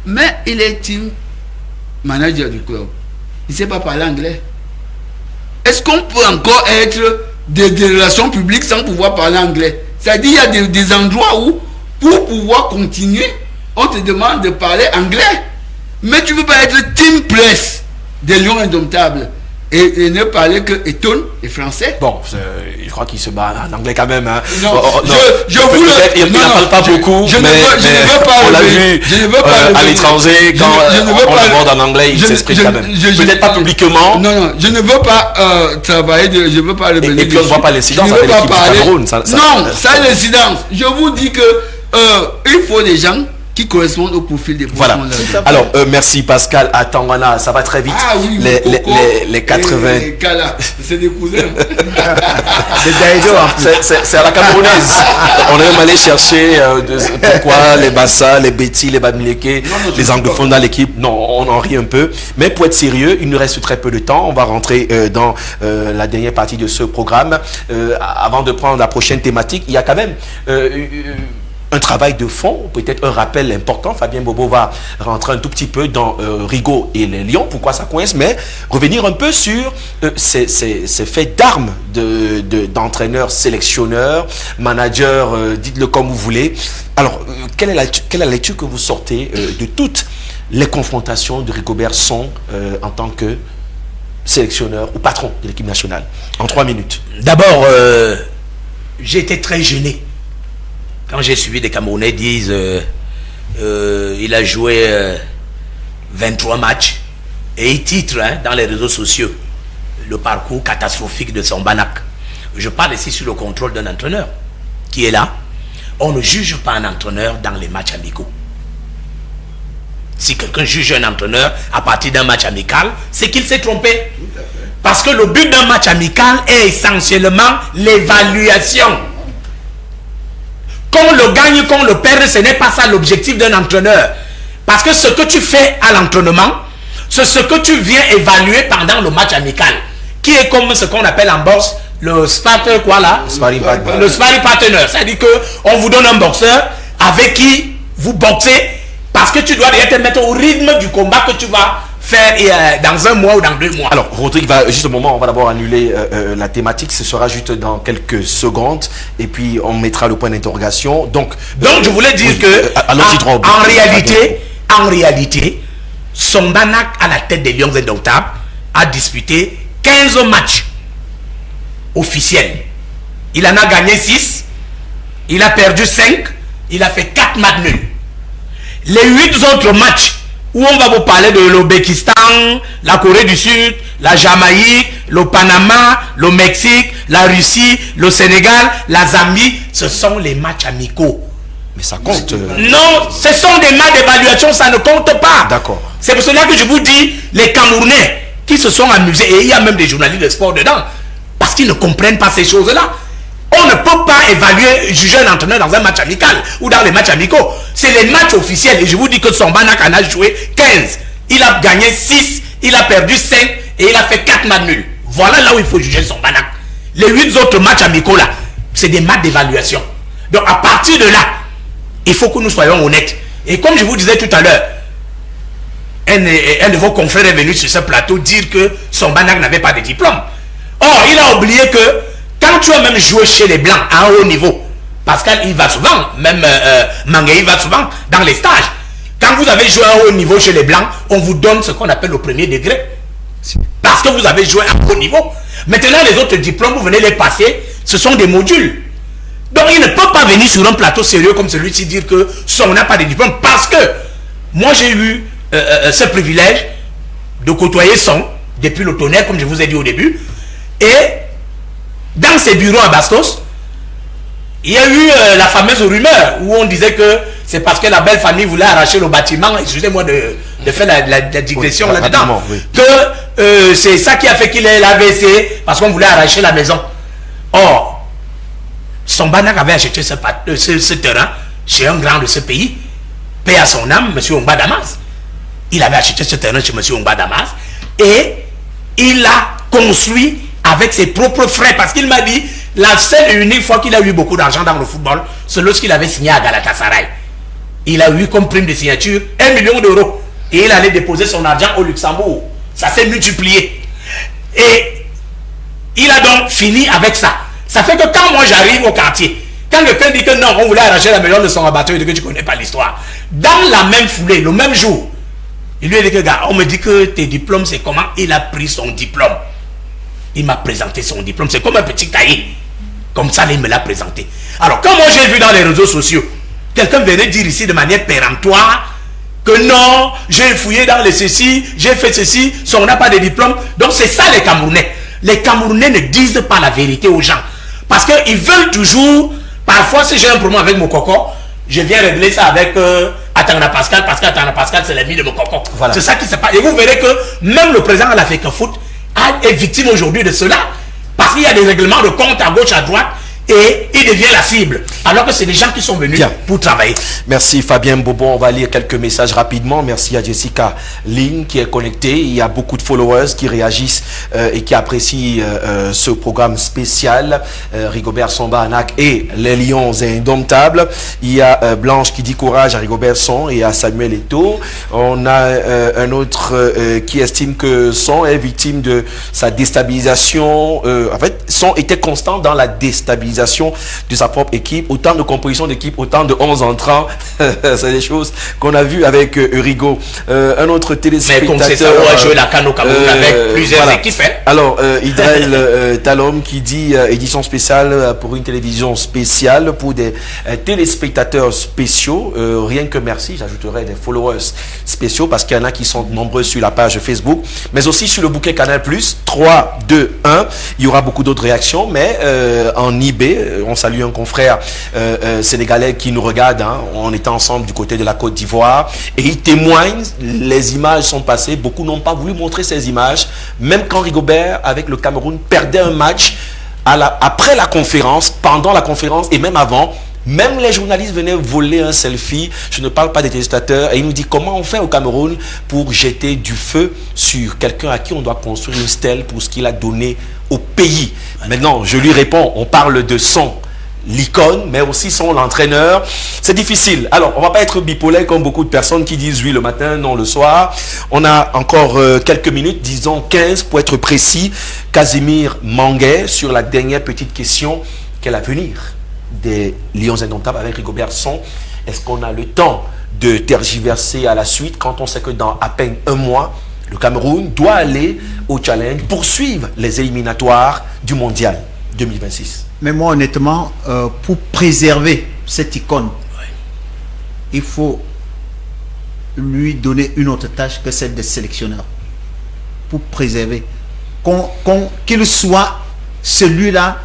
[SPEAKER 4] Mais il est team manager du club. Il ne sait pas parler anglais. Est-ce qu'on peut encore être des relations publiques sans pouvoir parler anglais? C'est-à-dire qu'il y a des endroits où, pour pouvoir continuer, on te demande de parler anglais. Mais tu ne peux pas être team press des Lions Indomptables et ne parler que Eton et français.
[SPEAKER 1] Bon, je crois qu'il se bat en anglais quand même. Hein.
[SPEAKER 4] Non,
[SPEAKER 1] je vous le... Il n'en parle pas beaucoup, mais on l'a vu à l'étranger, quand on l'aborde en anglais, il s'exprime quand même. Peut-être pas publiquement.
[SPEAKER 4] Non, je ne veux pas travailler, je ne veux pas le bénéfice.
[SPEAKER 1] Et puis on ne voit pas l'incidence avec l'équipe du Cameroun.
[SPEAKER 4] Non, ça l'incidence. Je vous dis que il faut des gens qui correspondent au profil des
[SPEAKER 1] voilà. Alors, merci Pascal. Attends, voilà, ça va très vite.
[SPEAKER 4] Ah oui,
[SPEAKER 1] les 80.
[SPEAKER 4] C'est des cousins.
[SPEAKER 1] C'est à la camerounaise. On est même allé chercher pourquoi les Bassa, les Betty, les Bamileke, les anglophones dans l'équipe. Non, on en rit un peu. Mais pour être sérieux, il nous reste très peu de temps. On va rentrer dans la dernière partie de ce programme. Avant de prendre la prochaine thématique, il y a quand même... un travail de fond, peut-être un rappel important. Fabien Bobo va rentrer un tout petit peu dans Rigaud et les Lions, pourquoi ça coince, mais revenir un peu sur ces faits d'armes d'entraîneurs, sélectionneurs, managers, dites-le comme vous voulez. Alors, quelle est la lecture que vous sortez de toutes les confrontations de Rigobert Song en tant que sélectionneur ou patron de l'équipe nationale? En 3 minutes.
[SPEAKER 2] D'abord, j'ai été très gêné quand j'ai suivi des Camerounais disent il a joué 23 matchs et il titre dans les réseaux sociaux le parcours catastrophique de son Banak. Je parle ici sur le contrôle d'un entraîneur qui est là. On ne juge pas un entraîneur dans les matchs amicaux. Si quelqu'un juge un entraîneur à partir d'un match amical, c'est qu'il s'est trompé. Parce que le but d'un match amical est essentiellement l'évaluation. Qu'on le gagne, qu'on le perde, ce n'est pas ça l'objectif d'un entraîneur. Parce que ce que tu fais à l'entraînement, c'est ce que tu viens évaluer pendant le match amical. Qui est comme ce qu'on appelle en boxe le sparring quoi là? Le sparring partner. C'est-à-dire qu'on vous donne un boxeur avec qui vous boxez parce que tu dois te mettre au rythme du combat que tu vas faire dans un mois ou dans 2 mois.
[SPEAKER 1] Alors, Rodrigue va juste un moment, on va d'abord annuler la thématique, ce sera juste dans quelques secondes, et puis on mettra le point d'interrogation. Donc
[SPEAKER 2] je voulais dire que en réalité, son Banak à la tête des Lions Indomptables a disputé 15 matchs officiels. Il en a gagné 6, il a perdu 5, il a fait 4 matchs nuls. Les 8 autres matchs où on va vous parler de l'Ouzbékistan, la Corée du Sud, la Jamaïque, le Panama, le Mexique, la Russie, le Sénégal, la Zambie, ce sont les matchs amicaux.
[SPEAKER 1] Mais ça compte.
[SPEAKER 2] Non, ce sont des matchs d'évaluation, ça ne compte pas.
[SPEAKER 1] D'accord.
[SPEAKER 2] C'est pour cela que je vous dis, les Camerounais qui se sont amusés, et il y a même des journalistes de sport dedans, parce qu'ils ne comprennent pas ces choses-là. On ne peut pas évaluer, juger un entraîneur dans un match amical ou dans les matchs amicaux. C'est les matchs officiels. Et je vous dis que son Banak en a joué 15. Il a gagné 6, il a perdu 5 et il a fait 4 matchs nuls. Voilà là où il faut juger son Banak. Les 8 autres matchs amicaux là, c'est des matchs d'évaluation. Donc à partir de là, il faut que nous soyons honnêtes. Et comme je vous disais tout à l'heure, un de vos confrères est venu sur ce plateau dire que son Banak n'avait pas de diplôme. On Or, il a oublié que quand tu as même joué chez les Blancs à un haut niveau, Pascal, il va souvent, même Mangué, il va souvent dans les stages. Quand vous avez joué à un haut niveau chez les Blancs, on vous donne ce qu'on appelle le premier degré. Parce que vous avez joué à un haut niveau. Maintenant, les autres diplômes, vous venez les passer, ce sont des modules. Donc, il ne peut pas venir sur un plateau sérieux comme celui-ci dire que on n'a pas de diplôme. Parce que moi, j'ai eu ce privilège de côtoyer Son depuis le Tonnerre, comme je vous ai dit au début. Et dans ses bureaux à Bastos, il y a eu la fameuse rumeur où on disait que c'est parce que la belle famille voulait arracher le bâtiment. Excusez-moi de faire la digression là-dedans. Oui. Que c'est ça qui a fait qu'il ait l'AVC, parce qu'on voulait arracher la maison. Or, Son Banak avait acheté ce terrain chez un grand de ce pays, paix à son âme, M. Ongba Damas. Il avait acheté ce terrain chez M. Ongba Damas et il l'a construit avec ses propres frais, parce qu'il m'a dit la seule et unique fois qu'il a eu beaucoup d'argent dans le football, c'est lorsqu'il avait signé à Galatasaray. Il a eu comme prime de signature 1 million d'euros et il allait déposer son argent au Luxembourg. Ça s'est multiplié et il a donc fini avec ça. Ça fait que quand moi j'arrive au quartier, quand quelqu'un dit que non, on voulait arracher la maison de son abatteur et que tu ne connais pas l'histoire, dans la même foulée, le même jour, il lui a dit que gars, on me dit que tes diplômes c'est comment. Il a pris son diplôme. Il m'a présenté son diplôme. C'est comme un petit cahier. Comme ça, il me l'a présenté. Alors, quand moi j'ai vu dans les réseaux sociaux, quelqu'un venait dire ici de manière péremptoire que non, j'ai fouillé dans les ceci, j'ai fait ceci, on n'a pas de diplôme. Donc, c'est ça les Camerounais. Les Camerounais ne disent pas la vérité aux gens. Parce qu'ils veulent toujours, parfois, si j'ai un problème avec mon coco, je viens régler ça avec Atangana Pascal, parce qu'Atangana Pascal, c'est l'ami de mon coco. Voilà. C'est ça qui se passe. Et vous verrez que même le président de l'Afrique Foot est victime aujourd'hui de cela, parce qu'il y a des règlements de compte à gauche, à droite, et il devient la cible, alors que c'est des gens qui sont venus pour travailler.
[SPEAKER 1] Merci Fabien Bobo, on va lire quelques messages rapidement. Merci à Jessica Lynn qui est connectée. Il y a beaucoup de followers qui réagissent et qui apprécient ce programme spécial. Rigobert Samba Anak et les Lions indomptables. Il y a Blanche qui dit courage à Rigobert Son et à Samuel Eto'o. On a un autre qui estime que Son est victime de sa déstabilisation. En fait, Son était constant dans la déstabilisation de sa propre équipe, autant de composition d'équipe, autant de 11 entrants. C'est des choses qu'on a vues avec Rigo. Un autre téléspectateur.
[SPEAKER 2] Mais comme c'est ça, on a joué la canne au Cameroun avec plusieurs équipes. Hein?
[SPEAKER 1] Alors, Idrel Talom qui dit édition spéciale pour une télévision spéciale, pour des téléspectateurs spéciaux. Rien que merci, j'ajouterai des followers spéciaux parce qu'il y en a qui sont nombreux sur la page Facebook, mais aussi sur le bouquet Canal+, 3, 2, 1. Il y aura beaucoup d'autres réactions, mais en eBay, on salue un confrère sénégalais qui nous regarde, hein, on était ensemble du côté de la Côte d'Ivoire et il témoigne, les images sont passées, beaucoup n'ont pas voulu montrer ces images, même quand Rigobert avec le Cameroun perdait un match après la conférence, pendant la conférence et même avant. Même les journalistes venaient voler un selfie. Je ne parle pas des téléspectateurs. Et il nous dit comment on fait au Cameroun pour jeter du feu sur quelqu'un à qui on doit construire une stèle pour ce qu'il a donné au pays. Maintenant, je lui réponds, on parle de Son, l'icône, mais aussi Son, l'entraîneur. C'est difficile. Alors, on ne va pas être bipolaire comme beaucoup de personnes qui disent oui le matin, non le soir. On a encore quelques minutes, disons 15 pour être précis. Casimir Manguet sur la dernière petite question. Quel avenir des Lions indomptables avec Rigobert Son? Est-ce qu'on a le temps de tergiverser à la suite quand on sait que dans à peine un mois, le Cameroun doit aller au challenge, poursuivre les éliminatoires du mondial 2026?
[SPEAKER 3] Mais moi, honnêtement, pour préserver cette icône, il faut lui donner une autre tâche que celle de sélectionneur. Pour préserver. Qu'il soit celui-là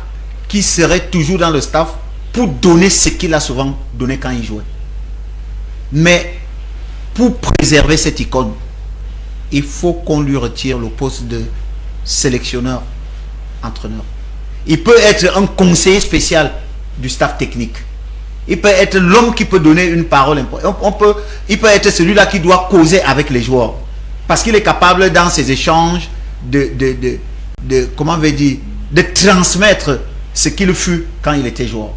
[SPEAKER 3] qui serait toujours dans le staff pour donner ce qu'il a souvent donné quand il jouait. Mais pour préserver cette icône, il faut qu'on lui retire le poste de sélectionneur, entraîneur. Il peut être un conseiller spécial du staff technique. Il peut être l'homme qui peut donner une parole importante. Il peut être celui-là qui doit causer avec les joueurs. Parce qu'il est capable dans ses échanges comment on veut dire, de transmettre ce qu'il fut quand il était joueur.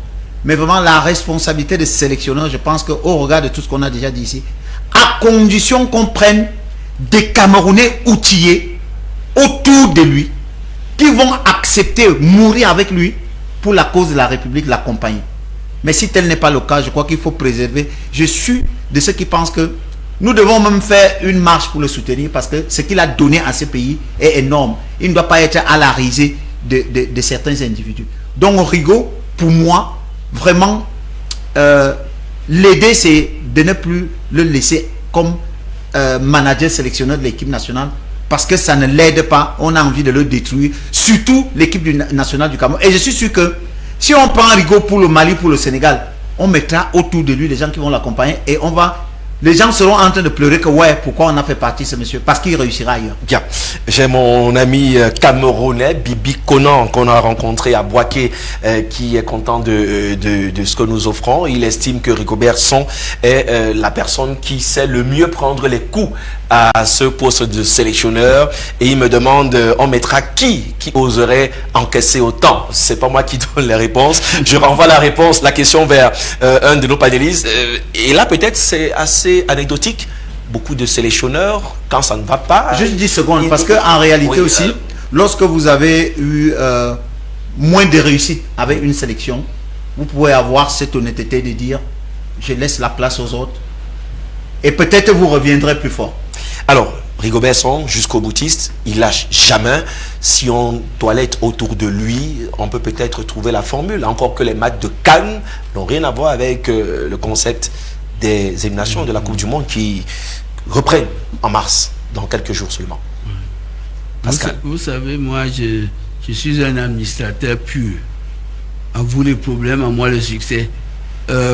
[SPEAKER 3] Mais vraiment la responsabilité de sélectionneur, je pense qu'au regard de tout ce qu'on a déjà dit ici, à condition qu'on prenne des Camerounais outillés autour de lui qui vont accepter mourir avec lui pour la cause de la République, l'accompagner. Mais si tel n'est pas le cas, je crois qu'il faut préserver. Je suis de ceux qui pensent que nous devons même faire une marche pour le soutenir parce que ce qu'il a donné à ce pays est énorme. Il ne doit pas être à la risée de certains individus. Donc Rigaud, pour moi, vraiment, l'aider, c'est de ne plus le laisser comme manager sélectionneur de l'équipe nationale parce que ça ne l'aide pas. On a envie de le détruire, surtout l'équipe nationale du Cameroun. Et je suis sûr que si on prend Rigaud pour le Mali, pour le Sénégal, on mettra autour de lui les gens qui vont l'accompagner et les gens seront en train de pleurer que ouais, pourquoi on a fait partie de ce monsieur? Parce qu'il réussira ailleurs.
[SPEAKER 1] Bien. J'ai mon ami camerounais, Bibi Conan, qu'on a rencontré à Boaké, qui est content de ce que nous offrons. Il estime que Rigobert Song est la personne qui sait le mieux prendre les coups à ce poste de sélectionneur. Et il me demande, on mettra qui oserait encaisser autant? C'est pas moi qui donne les réponses. Je renvoie la question vers un de nos panélistes. Et là, peut-être, c'est assez anecdotique. Beaucoup de sélectionneurs, quand ça ne va pas...
[SPEAKER 3] Juste 10 secondes, parce qu'en réalité aussi, lorsque vous avez eu moins de réussite avec une sélection, vous pouvez avoir cette honnêteté de dire, je laisse la place aux autres, et peut-être vous reviendrez plus fort.
[SPEAKER 1] Alors, Rigobert Song, jusqu'au boutiste, il lâche jamais. Si on toilette autour de lui, on peut peut-être trouver la formule. Encore que les matchs de Cannes n'ont rien à voir avec le concept des éliminations de la Coupe du Monde qui reprennent en mars, dans quelques jours seulement. Pascal.
[SPEAKER 4] Vous savez, moi, je suis un administrateur pur. À vous les problèmes, à moi le succès.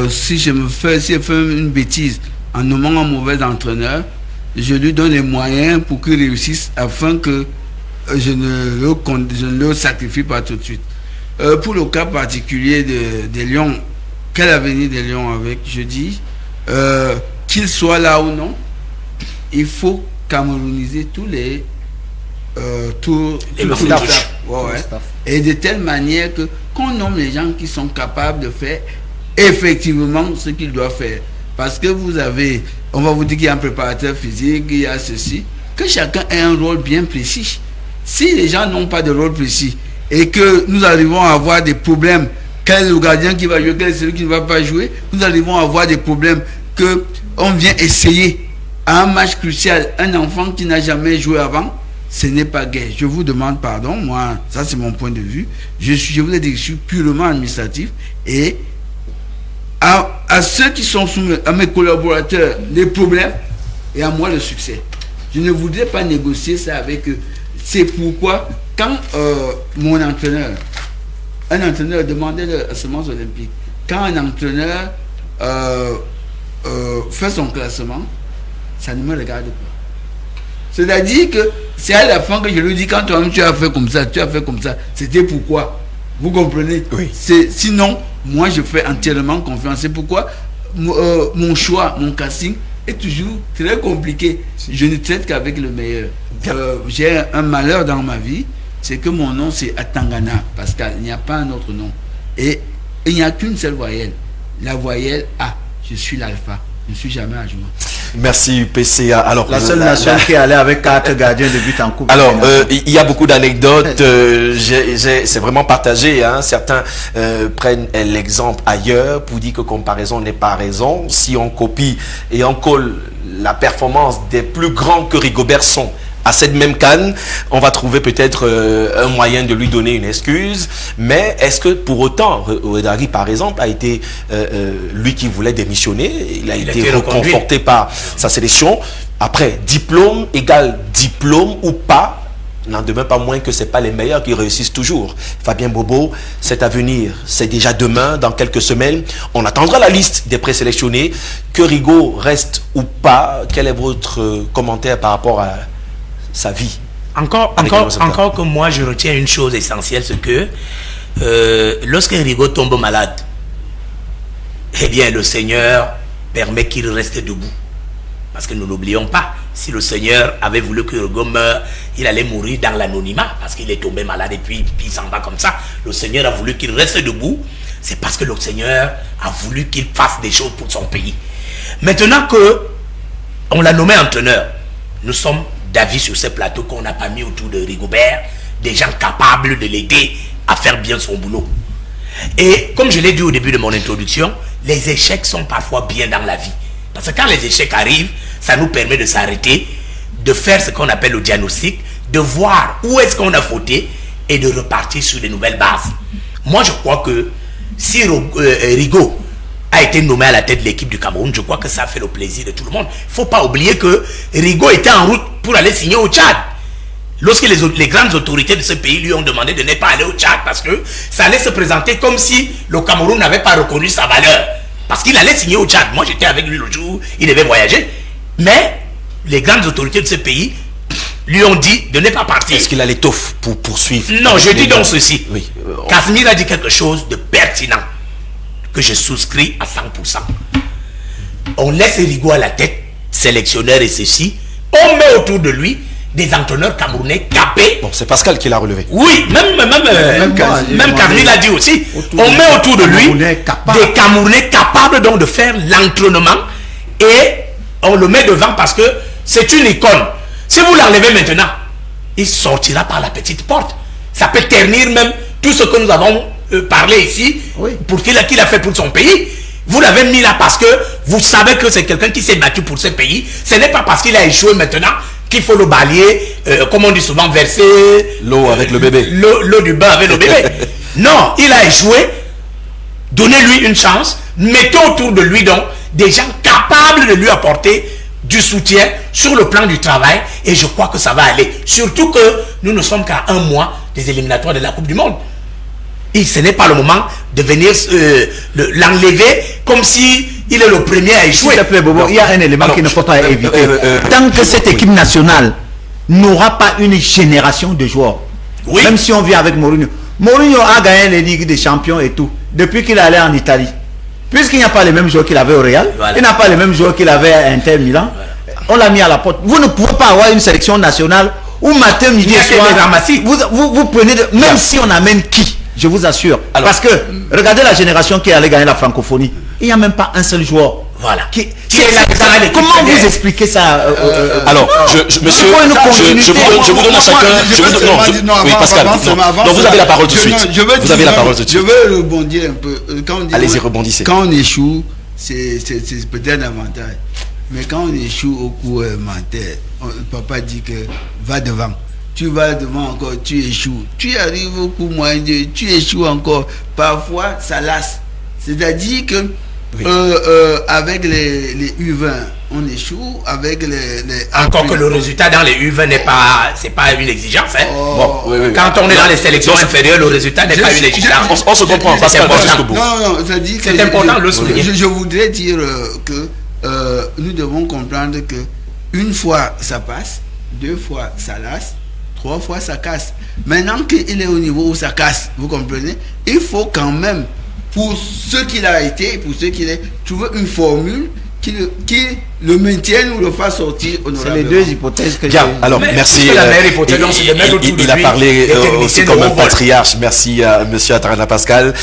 [SPEAKER 4] Si je fais une bêtise en nommant un mauvais entraîneur, je lui donne les moyens pour qu'il réussisse afin que je ne le sacrifie pas tout de suite. Pour le cas particulier des Lions, quel avenir des Lions avec, je dis, qu'il soit là ou non, il faut camerouniser tous les staff. Et de telle manière que qu'on nomme les gens qui sont capables de faire effectivement ce qu'ils doivent faire. Parce que on va vous dire qu'il y a un préparateur physique, il y a ceci, que chacun ait un rôle bien précis. Si les gens n'ont pas de rôle précis et que nous arrivons à avoir des problèmes, quel est le gardien qui va jouer, quel est celui qui ne va pas jouer, nous arrivons à avoir des problèmes que on vient essayer à un match crucial, un enfant qui n'a jamais joué avant, ce n'est pas gai. Je vous demande pardon, moi, ça c'est mon point de vue. Je vous ai dit que je suis purement administratif et à ceux qui sont soumis, à mes collaborateurs, les problèmes et à moi le succès. Je ne voudrais pas négocier ça avec eux. C'est pourquoi quand mon entraîneur, un entraîneur demandait la semence olympique, quand un entraîneur fait son classement, ça ne me regarde pas. C'est-à-dire que c'est à la fin que je lui dis, quand toi-même tu as fait comme ça, c'était pourquoi. Vous comprenez?
[SPEAKER 1] Oui.
[SPEAKER 4] Sinon, moi je fais entièrement confiance. C'est pourquoi mon choix, mon casting est toujours très compliqué. Je ne traite qu'avec le meilleur. J'ai un malheur dans ma vie, c'est que mon nom c'est Atangana, parce qu'il n'y a pas un autre nom. Et il n'y a qu'une seule voyelle, la voyelle A. Je suis l'alpha, je ne suis jamais à jour.
[SPEAKER 1] Merci PCA. Alors,
[SPEAKER 3] la seule nation qui est allée avec 4 gardiens de but en coupe.
[SPEAKER 1] Alors, il y a beaucoup d'anecdotes. C'est vraiment partagé. Hein. Certains prennent l'exemple ailleurs pour dire que comparaison n'est pas raison. Si on copie et on colle la performance des plus grands que Rigobert Song à cette même canne, on va trouver peut-être un moyen de lui donner une excuse. Mais est-ce que pour autant, Ouedraogo par exemple a été lui qui voulait démissionner, il a été reconforté par sa sélection. Après, diplôme égale diplôme ou pas, n'en demeure pas moins que ce n'est pas les meilleurs qui réussissent toujours. Fabien Bobo, cet avenir, c'est déjà demain, dans quelques semaines. On attendra la liste des présélectionnés. Que Rigaud reste ou pas, quel est votre commentaire par rapport à sa vie?
[SPEAKER 2] Encore que moi je retiens une chose essentielle, c'est que lorsque Rigaud tombe malade, eh bien le Seigneur permet qu'il reste debout. Parce que nous n'oublions pas, si le Seigneur avait voulu que Rigaud meure, il allait mourir dans l'anonymat, parce qu'il est tombé malade et puis il s'en va comme ça. Le Seigneur a voulu qu'il reste debout, c'est parce que le Seigneur a voulu qu'il fasse des choses pour son pays. Maintenant que on l'a nommé entraîneur, nous sommes d'avis sur ce plateau qu'on n'a pas mis autour de Rigobert des gens capables de l'aider à faire bien son boulot. Et comme je l'ai dit au début de mon introduction, les échecs sont parfois bien dans la vie. Parce que quand les échecs arrivent, ça nous permet de s'arrêter, de faire ce qu'on appelle le diagnostic, de voir où est-ce qu'on a fauté et de repartir sur de nouvelles bases. Moi, je crois que si Rigo a été nommé à la tête de l'équipe du Cameroun, je crois que ça fait le plaisir de tout le monde. Il ne faut pas oublier que Rigo était en route pour aller signer au Tchad. Lorsque les grandes autorités de ce pays lui ont demandé de ne pas aller au Tchad parce que ça allait se présenter comme si le Cameroun n'avait pas reconnu sa valeur. Parce qu'il allait signer au Tchad. Moi, j'étais avec lui le jour où il devait voyager. Mais les grandes autorités de ce pays lui ont dit de ne pas partir.
[SPEAKER 1] Est-ce qu'il a l'étoffe pour poursuivre?
[SPEAKER 2] Non, je dis donc ceci.
[SPEAKER 1] Oui.
[SPEAKER 2] Casimir a dit quelque chose de pertinent que je souscris à 100%. On laisse Rigo à la tête, sélectionneur et ceci. On met autour de lui des entraîneurs camerounais capés.
[SPEAKER 1] Bon, c'est Pascal qui l'a relevé.
[SPEAKER 2] Oui, même Casimir l'a dit aussi. On met autour de lui des Camerounais capables donc de faire l'entraînement et on le met devant parce que c'est une icône. Si vous l'enlevez maintenant, il sortira par la petite porte. Ça peut ternir même tout ce que nous avons parlé ici, pour qu'il a fait pour son pays. Vous l'avez mis là parce que vous savez que c'est quelqu'un qui s'est battu pour ce pays. Ce n'est pas parce qu'il a échoué maintenant qu'il faut le balayer, comme on dit souvent, verser
[SPEAKER 1] l'eau avec le bébé.
[SPEAKER 2] L'eau du bain avec le bébé. Non, il a échoué. Donnez-lui une chance. Mettez autour de lui donc des gens capables de lui apporter du soutien sur le plan du travail. Et je crois que ça va aller. Surtout que nous ne sommes qu'à 1 mois des éliminatoires de la Coupe du Monde. Et ce n'est pas le moment de venir l'enlever comme si il est le premier à échouer.
[SPEAKER 3] S'il te plaît, Bobo, il y a un élément qu'il ne faut pas éviter. Tant que cette équipe nationale n'aura pas une génération de joueurs, même si on vient avec Mourinho. Mourinho a gagné les Ligues des Champions et tout, depuis qu'il est allé en Italie. Puisqu'il n'y a pas les mêmes joueurs qu'il avait au Real, il n'a pas les mêmes joueurs qu'il avait à Inter Milan, on l'a mis à la porte. Vous ne pouvez pas avoir une sélection nationale où matin, midi et soir, vous prenez, même si on amène qui, je vous assure. Alors, parce que, regardez la génération qui allait gagner la francophonie. Il n'y a même pas un seul joueur.
[SPEAKER 2] Voilà.
[SPEAKER 3] Comment vous expliquez ça
[SPEAKER 1] Alors, monsieur, je vous donne à chacun. Non, oui, Pascal. Non, vous avez la parole tout de suite. Vous avez la parole tout de suite.
[SPEAKER 4] Je veux rebondir un peu.
[SPEAKER 1] Allez-y, rebondissez.
[SPEAKER 4] Quand on échoue, c'est peut-être un avantage. Mais quand on échoue au coup mental, le papa dit que va devant. Tu vas devant encore, tu échoues. Tu arrives au coup moyen, tu échoues encore. Parfois, ça lasse. C'est-à-dire que avec les U20, on échoue. Avec
[SPEAKER 2] encore que le résultat dans les U20 c'est pas une exigence. Hein. Quand on est dans les sélections inférieures, le résultat n'est pas une exigence.
[SPEAKER 1] On se comprend.
[SPEAKER 2] C'est important.
[SPEAKER 4] Non, c'est
[SPEAKER 2] important de le souligner.
[SPEAKER 4] Je voudrais dire que nous devons comprendre que une fois ça passe, 2 fois ça lasse, 3 fois ça casse. Maintenant qu'il est au niveau où ça casse, vous comprenez, il faut quand même, pour ce qu'il a été, pour ce qu'il est, trouver une formule qui le maintienne ou le fasse sortir honorablement.
[SPEAKER 3] C'est les 2 hypothèses que j'ai.
[SPEAKER 1] Bien, alors merci. Il a parlé aussi comme un patriarche. Merci à monsieur Atrana Pascal.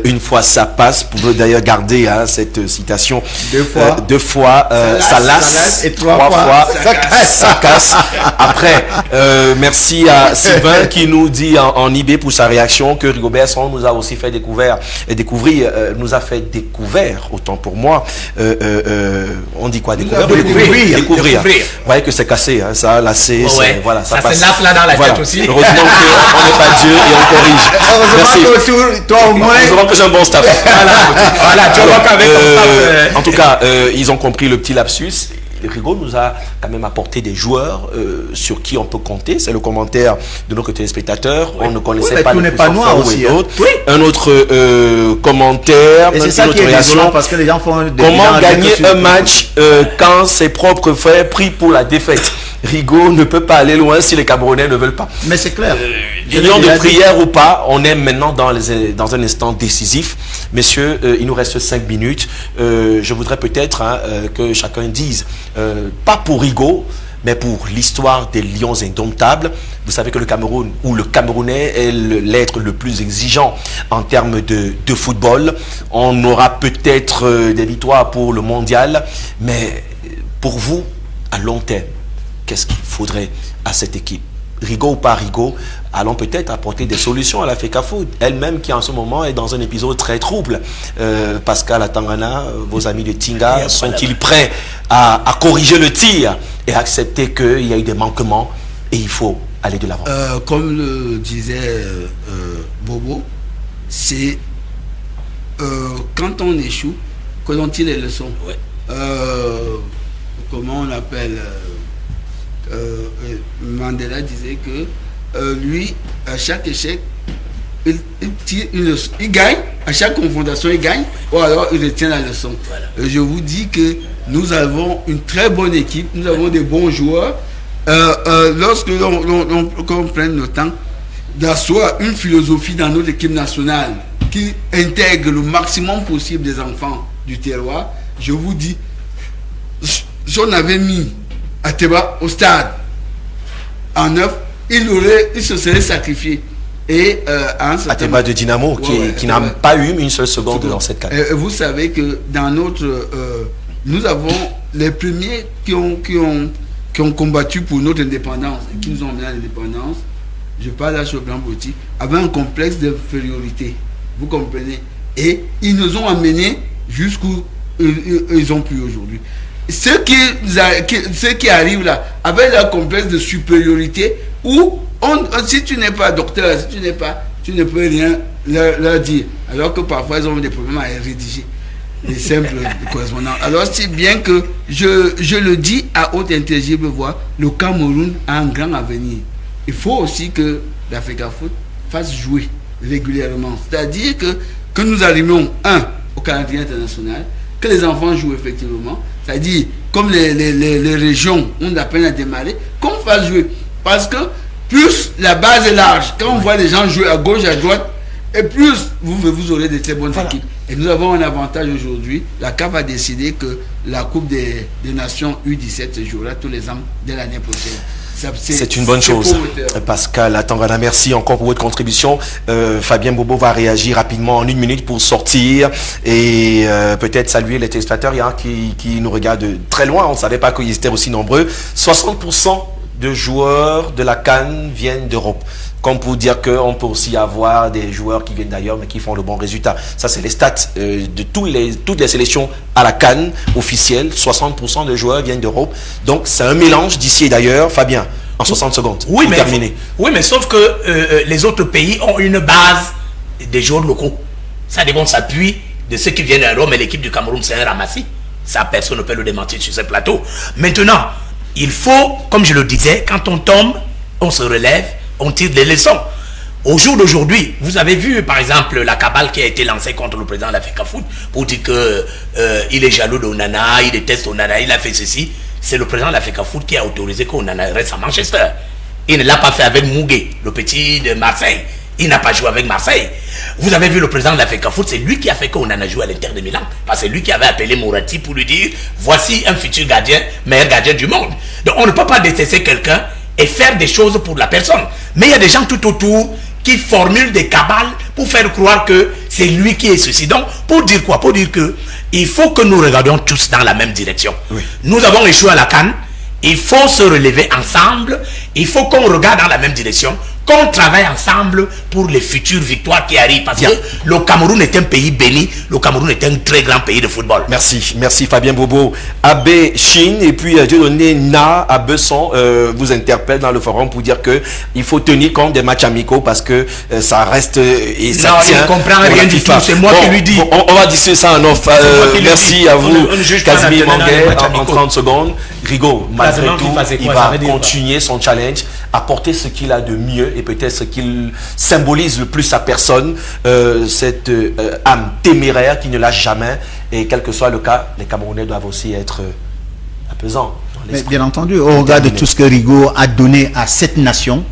[SPEAKER 1] Une fois ça passe, vous pouvez d'ailleurs garder cette citation.
[SPEAKER 3] 2 fois.
[SPEAKER 1] Ça lasse.
[SPEAKER 3] Et 3 fois
[SPEAKER 1] ça casse. Après, merci à Sylvain qui nous dit en IB pour sa réaction que Rigobert Song nous a aussi fait découvrir, autant pour moi. On dit quoi? Découvrir. Vous voyez que c'est cassé, hein, ça a lassé, voilà, ça passe.
[SPEAKER 2] Se lasse là dans la tête aussi.
[SPEAKER 1] Heureusement qu'on n'est pas Dieu et on corrige. Merci.
[SPEAKER 3] Toi au moins.
[SPEAKER 1] Heureusement que j'ai un bon staff.
[SPEAKER 2] Voilà, tu vois qu'avec ton staff.
[SPEAKER 1] En tout cas, ils ont compris le petit lapsus. Rigo nous a quand même apporté des joueurs sur qui on peut compter. C'est le commentaire de nos téléspectateurs. On ne connaissait pas.
[SPEAKER 3] Tout n'est pas noir aussi.
[SPEAKER 1] Un autre commentaire.
[SPEAKER 3] Et c'est ça qui est désolant parce que les gens font.
[SPEAKER 1] Comment gagner un match quand ses propres frères prient pour la défaite? Rigo ne peut pas aller loin si les Camerounais ne veulent pas.
[SPEAKER 3] Mais c'est clair.
[SPEAKER 1] Union de prière ou pas, on est maintenant dans un instant décisif. Messieurs, il nous reste 5 minutes. Je voudrais peut-être que chacun dise, pas pour Rigo, mais pour l'histoire des Lions indomptables. Vous savez que le Cameroun, ou le Camerounais, est l'être le plus exigeant en termes de football. On aura peut-être des victoires pour le mondial, mais pour vous, à long terme, qu'est-ce qu'il faudrait à cette équipe? Rigaud ou pas Rigaud, allons peut-être apporter des solutions à la FECAFOOT, elle-même qui en ce moment est dans un épisode très trouble. Pascal Atangana, vos amis de Tinga, sont-ils prêts à corriger le tir et accepter qu'il y a eu des manquements et il faut aller de l'avant?
[SPEAKER 4] Comme le disait Bobo, c'est quand on échoue que l'on tire les leçons.
[SPEAKER 2] Ouais.
[SPEAKER 4] Comment on appelle Mandela disait que lui, à chaque échec, il tire une leçon. Il gagne, à chaque confrontation, il gagne, ou alors il retient la leçon.
[SPEAKER 2] Voilà.
[SPEAKER 4] Je vous dis que nous avons une très bonne équipe, nous avons des bons joueurs. Lorsque l'on prenne le temps d'asseoir une philosophie dans notre équipe nationale qui intègre le maximum possible des enfants du terroir, je vous dis, si on avait mis Ateba au stade en neuf, il se serait sacrifié. Et
[SPEAKER 1] Ateba de Dynamo, qui n'a pas eu une seule seconde dans cette carte.
[SPEAKER 4] Vous savez que dans notre... nous avons les premiers qui ont combattu pour notre indépendance, qui nous ont amené à l'indépendance, je parle là sur le plan politique, avaient un complexe d'infériorité. Vous comprenez? Et ils nous ont amenés jusqu'où ils ont pu aujourd'hui. Ceux qui arrivent là, avec leur complexe de supériorité, où si tu n'es pas docteur, tu ne peux rien leur dire. Alors que parfois ils ont des problèmes à rédiger les simples correspondants. Alors c'est bien que je le dis à haute intelligible voix, le Cameroun a un grand avenir. Il faut aussi que l'AFECAFOOT fasse jouer régulièrement. C'est-à-dire que nous arrivions, au calendrier international, que les enfants jouent effectivement, c'est-à-dire comme les régions ont de la peine à démarrer, qu'on fasse jouer. Parce que plus la base est large, quand on voit les gens jouer à gauche, à droite, et plus vous aurez de très bonnes équipes. Et nous avons un avantage aujourd'hui. La CAF a décidé que la Coupe des Nations U17 se jouera tous les ans dès l'année prochaine.
[SPEAKER 1] C'est une bonne chose. Pascal Atangana, merci encore pour votre contribution. Fabien Bobo va réagir rapidement en 1 minute pour sortir et peut-être saluer les téléspectateurs qui nous regardent de très loin. On ne savait pas qu'ils étaient aussi nombreux. 60% de joueurs de la CAN viennent d'Europe. Comme pour dire qu'on peut aussi avoir des joueurs qui viennent d'ailleurs mais qui font le bon résultat. Ça, c'est les stats de toutes les sélections à la CAN officielle. 60% de joueurs viennent d'Europe. Donc, c'est un mélange d'ici et d'ailleurs. Fabien, en 60 secondes.
[SPEAKER 2] Oui, mais sauf que les autres pays ont une base des joueurs locaux. Ça dépend, s'appuie de ceux qui viennent d'Europe, mais l'équipe du Cameroun, c'est un ramassis. Ça, personne ne peut le démentir sur ce plateau. Maintenant, il faut, comme je le disais, quand on tombe, on se relève, on tire des leçons. Au jour d'aujourd'hui, vous avez vu par exemple la cabale qui a été lancée contre le président de la FECAFOOT pour dire que il est jaloux d'Onana, il déteste Onana, il a fait ceci. C'est le président de la FECAFOOT qui a autorisé qu'Onana reste à Manchester. Il ne l'a pas fait avec Mouguet, le petit de Marseille. Il n'a pas joué avec Marseille. Vous avez vu le président de la FECAFOOT, c'est lui qui a fait qu'Onana joue à l'Inter de Milan. Parce que c'est lui qui avait appelé Mourati pour lui dire voici un futur gardien, meilleur gardien du monde. Donc on ne peut pas détester quelqu'un et faire des choses pour la personne. Mais il y a des gens tout autour qui formulent des cabales pour faire croire que c'est lui qui est ceci. Donc, pour dire quoi? Pour dire que il faut que nous regardions tous dans la même direction. Oui. Nous avons échoué à la CAN. Il faut se relever ensemble. Il faut qu'on regarde dans la même direction. Qu'on travaille ensemble pour les futures victoires qui arrivent. Parce que le Cameroun est un pays béni. Le Cameroun est un très grand pays de football.
[SPEAKER 1] Merci. Merci Fabien Bobo. Abbé Chine et puis Dieudonné Na à Besson vous interpelle dans le forum pour dire que il faut tenir compte des matchs amicaux parce que ça reste et ça tient.
[SPEAKER 2] Il ne comprend rien du tout. C'est moi qui lui dis.
[SPEAKER 1] On va discuter ça en off. Merci à vous. Casimir Manguet en 30 secondes. Rigaud, malgré tout, il va continuer son challenge, apporter ce qu'il a de mieux et peut-être ce qu'il symbolise le plus sa personne, cette âme téméraire qui ne lâche jamais. Et quel que soit le cas, les Camerounais doivent aussi être apaisants.
[SPEAKER 3] Mais bien entendu, au regard de tout ce que Rigaud a donné à cette nation,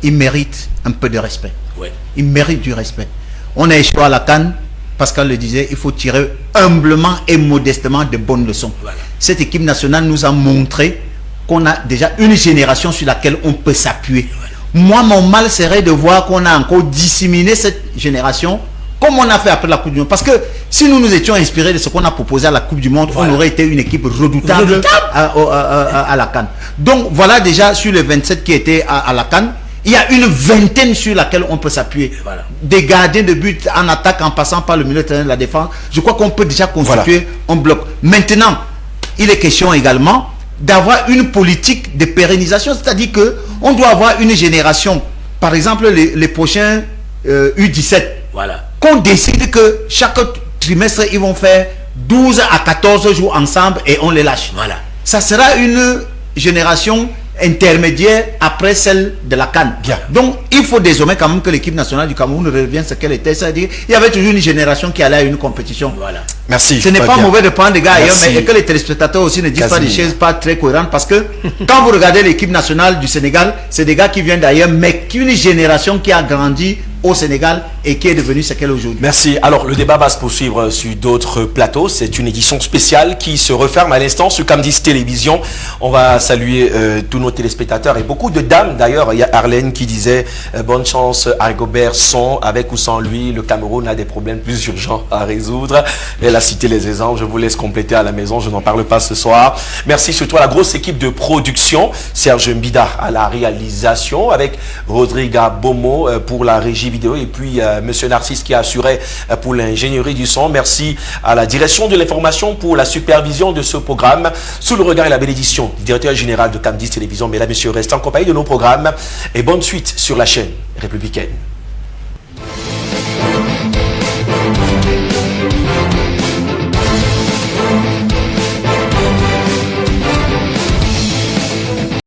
[SPEAKER 3] il mérite un peu de respect.
[SPEAKER 2] Ouais.
[SPEAKER 3] Il mérite du respect. On a échoué à la CAN. Pascal le disait, il faut tirer humblement et modestement de bonnes leçons. Voilà. Cette équipe nationale nous a montré qu'on a déjà une génération sur laquelle on peut s'appuyer. Voilà. Moi, mon mal serait de voir qu'on a encore disséminé cette génération, qu'on comme on a fait après la Coupe du Monde. Parce que si nous nous étions inspirés de ce qu'on a proposé à la Coupe du Monde, on aurait été une équipe redoutable à la CAN. Donc voilà déjà sur les 27 qui étaient à la CAN, il y a une vingtaine sur laquelle on peut s'appuyer. Voilà. Des gardiens de but en attaque en passant par le milieu de terrain de la défense. Je crois qu'on peut déjà constituer un bloc. Maintenant, il est question également d'avoir une politique de pérennisation. C'est-à-dire qu'on doit avoir une génération, par exemple les prochains U17. Voilà. Qu'on décide que chaque trimestre, ils vont faire 12 à 14 jours ensemble et on les lâche. Voilà. Ça sera une génération intermédiaire après celle de la CAN. Donc, il faut désormais quand même que l'équipe nationale du Cameroun revienne ce qu'elle était. C'est-à-dire, il y avait toujours une génération qui allait à une compétition. Voilà.
[SPEAKER 1] Merci.
[SPEAKER 3] Ce n'est pas mauvais de prendre des gars ailleurs, mais que les téléspectateurs aussi ne disent pas des choses pas très cohérentes, parce que quand vous regardez l'équipe nationale du Sénégal, c'est des gars qui viennent d'ailleurs, mais qu'une génération qui a grandi au Sénégal et qui est devenue ce qu'elle est aujourd'hui.
[SPEAKER 1] Merci. Alors, le débat va se poursuivre sur d'autres plateaux. C'est une édition spéciale qui se referme à l'instant sur Camdis Télévision. On va saluer tous nos téléspectateurs et beaucoup de dames. D'ailleurs, il y a Arlène qui disait bonne chance à Rigobert Song. Avec ou sans lui, le Cameroun a des problèmes plus urgents à résoudre. Elle a cité les exemples. Je vous laisse compléter à la maison. Je n'en parle pas ce soir. Merci surtout à la grosse équipe de production. Serge Mbida à la réalisation avec Rodriga Bomo pour la régie vidéo et puis Monsieur Narcisse qui a assuré pour l'ingénierie du son. Merci à la direction de l'information pour la supervision de ce programme sous le regard et la bénédiction du directeur général de Camdis Télévision. Mesdames et messieurs, restez en compagnie de nos programmes et bonne suite sur la chaîne républicaine.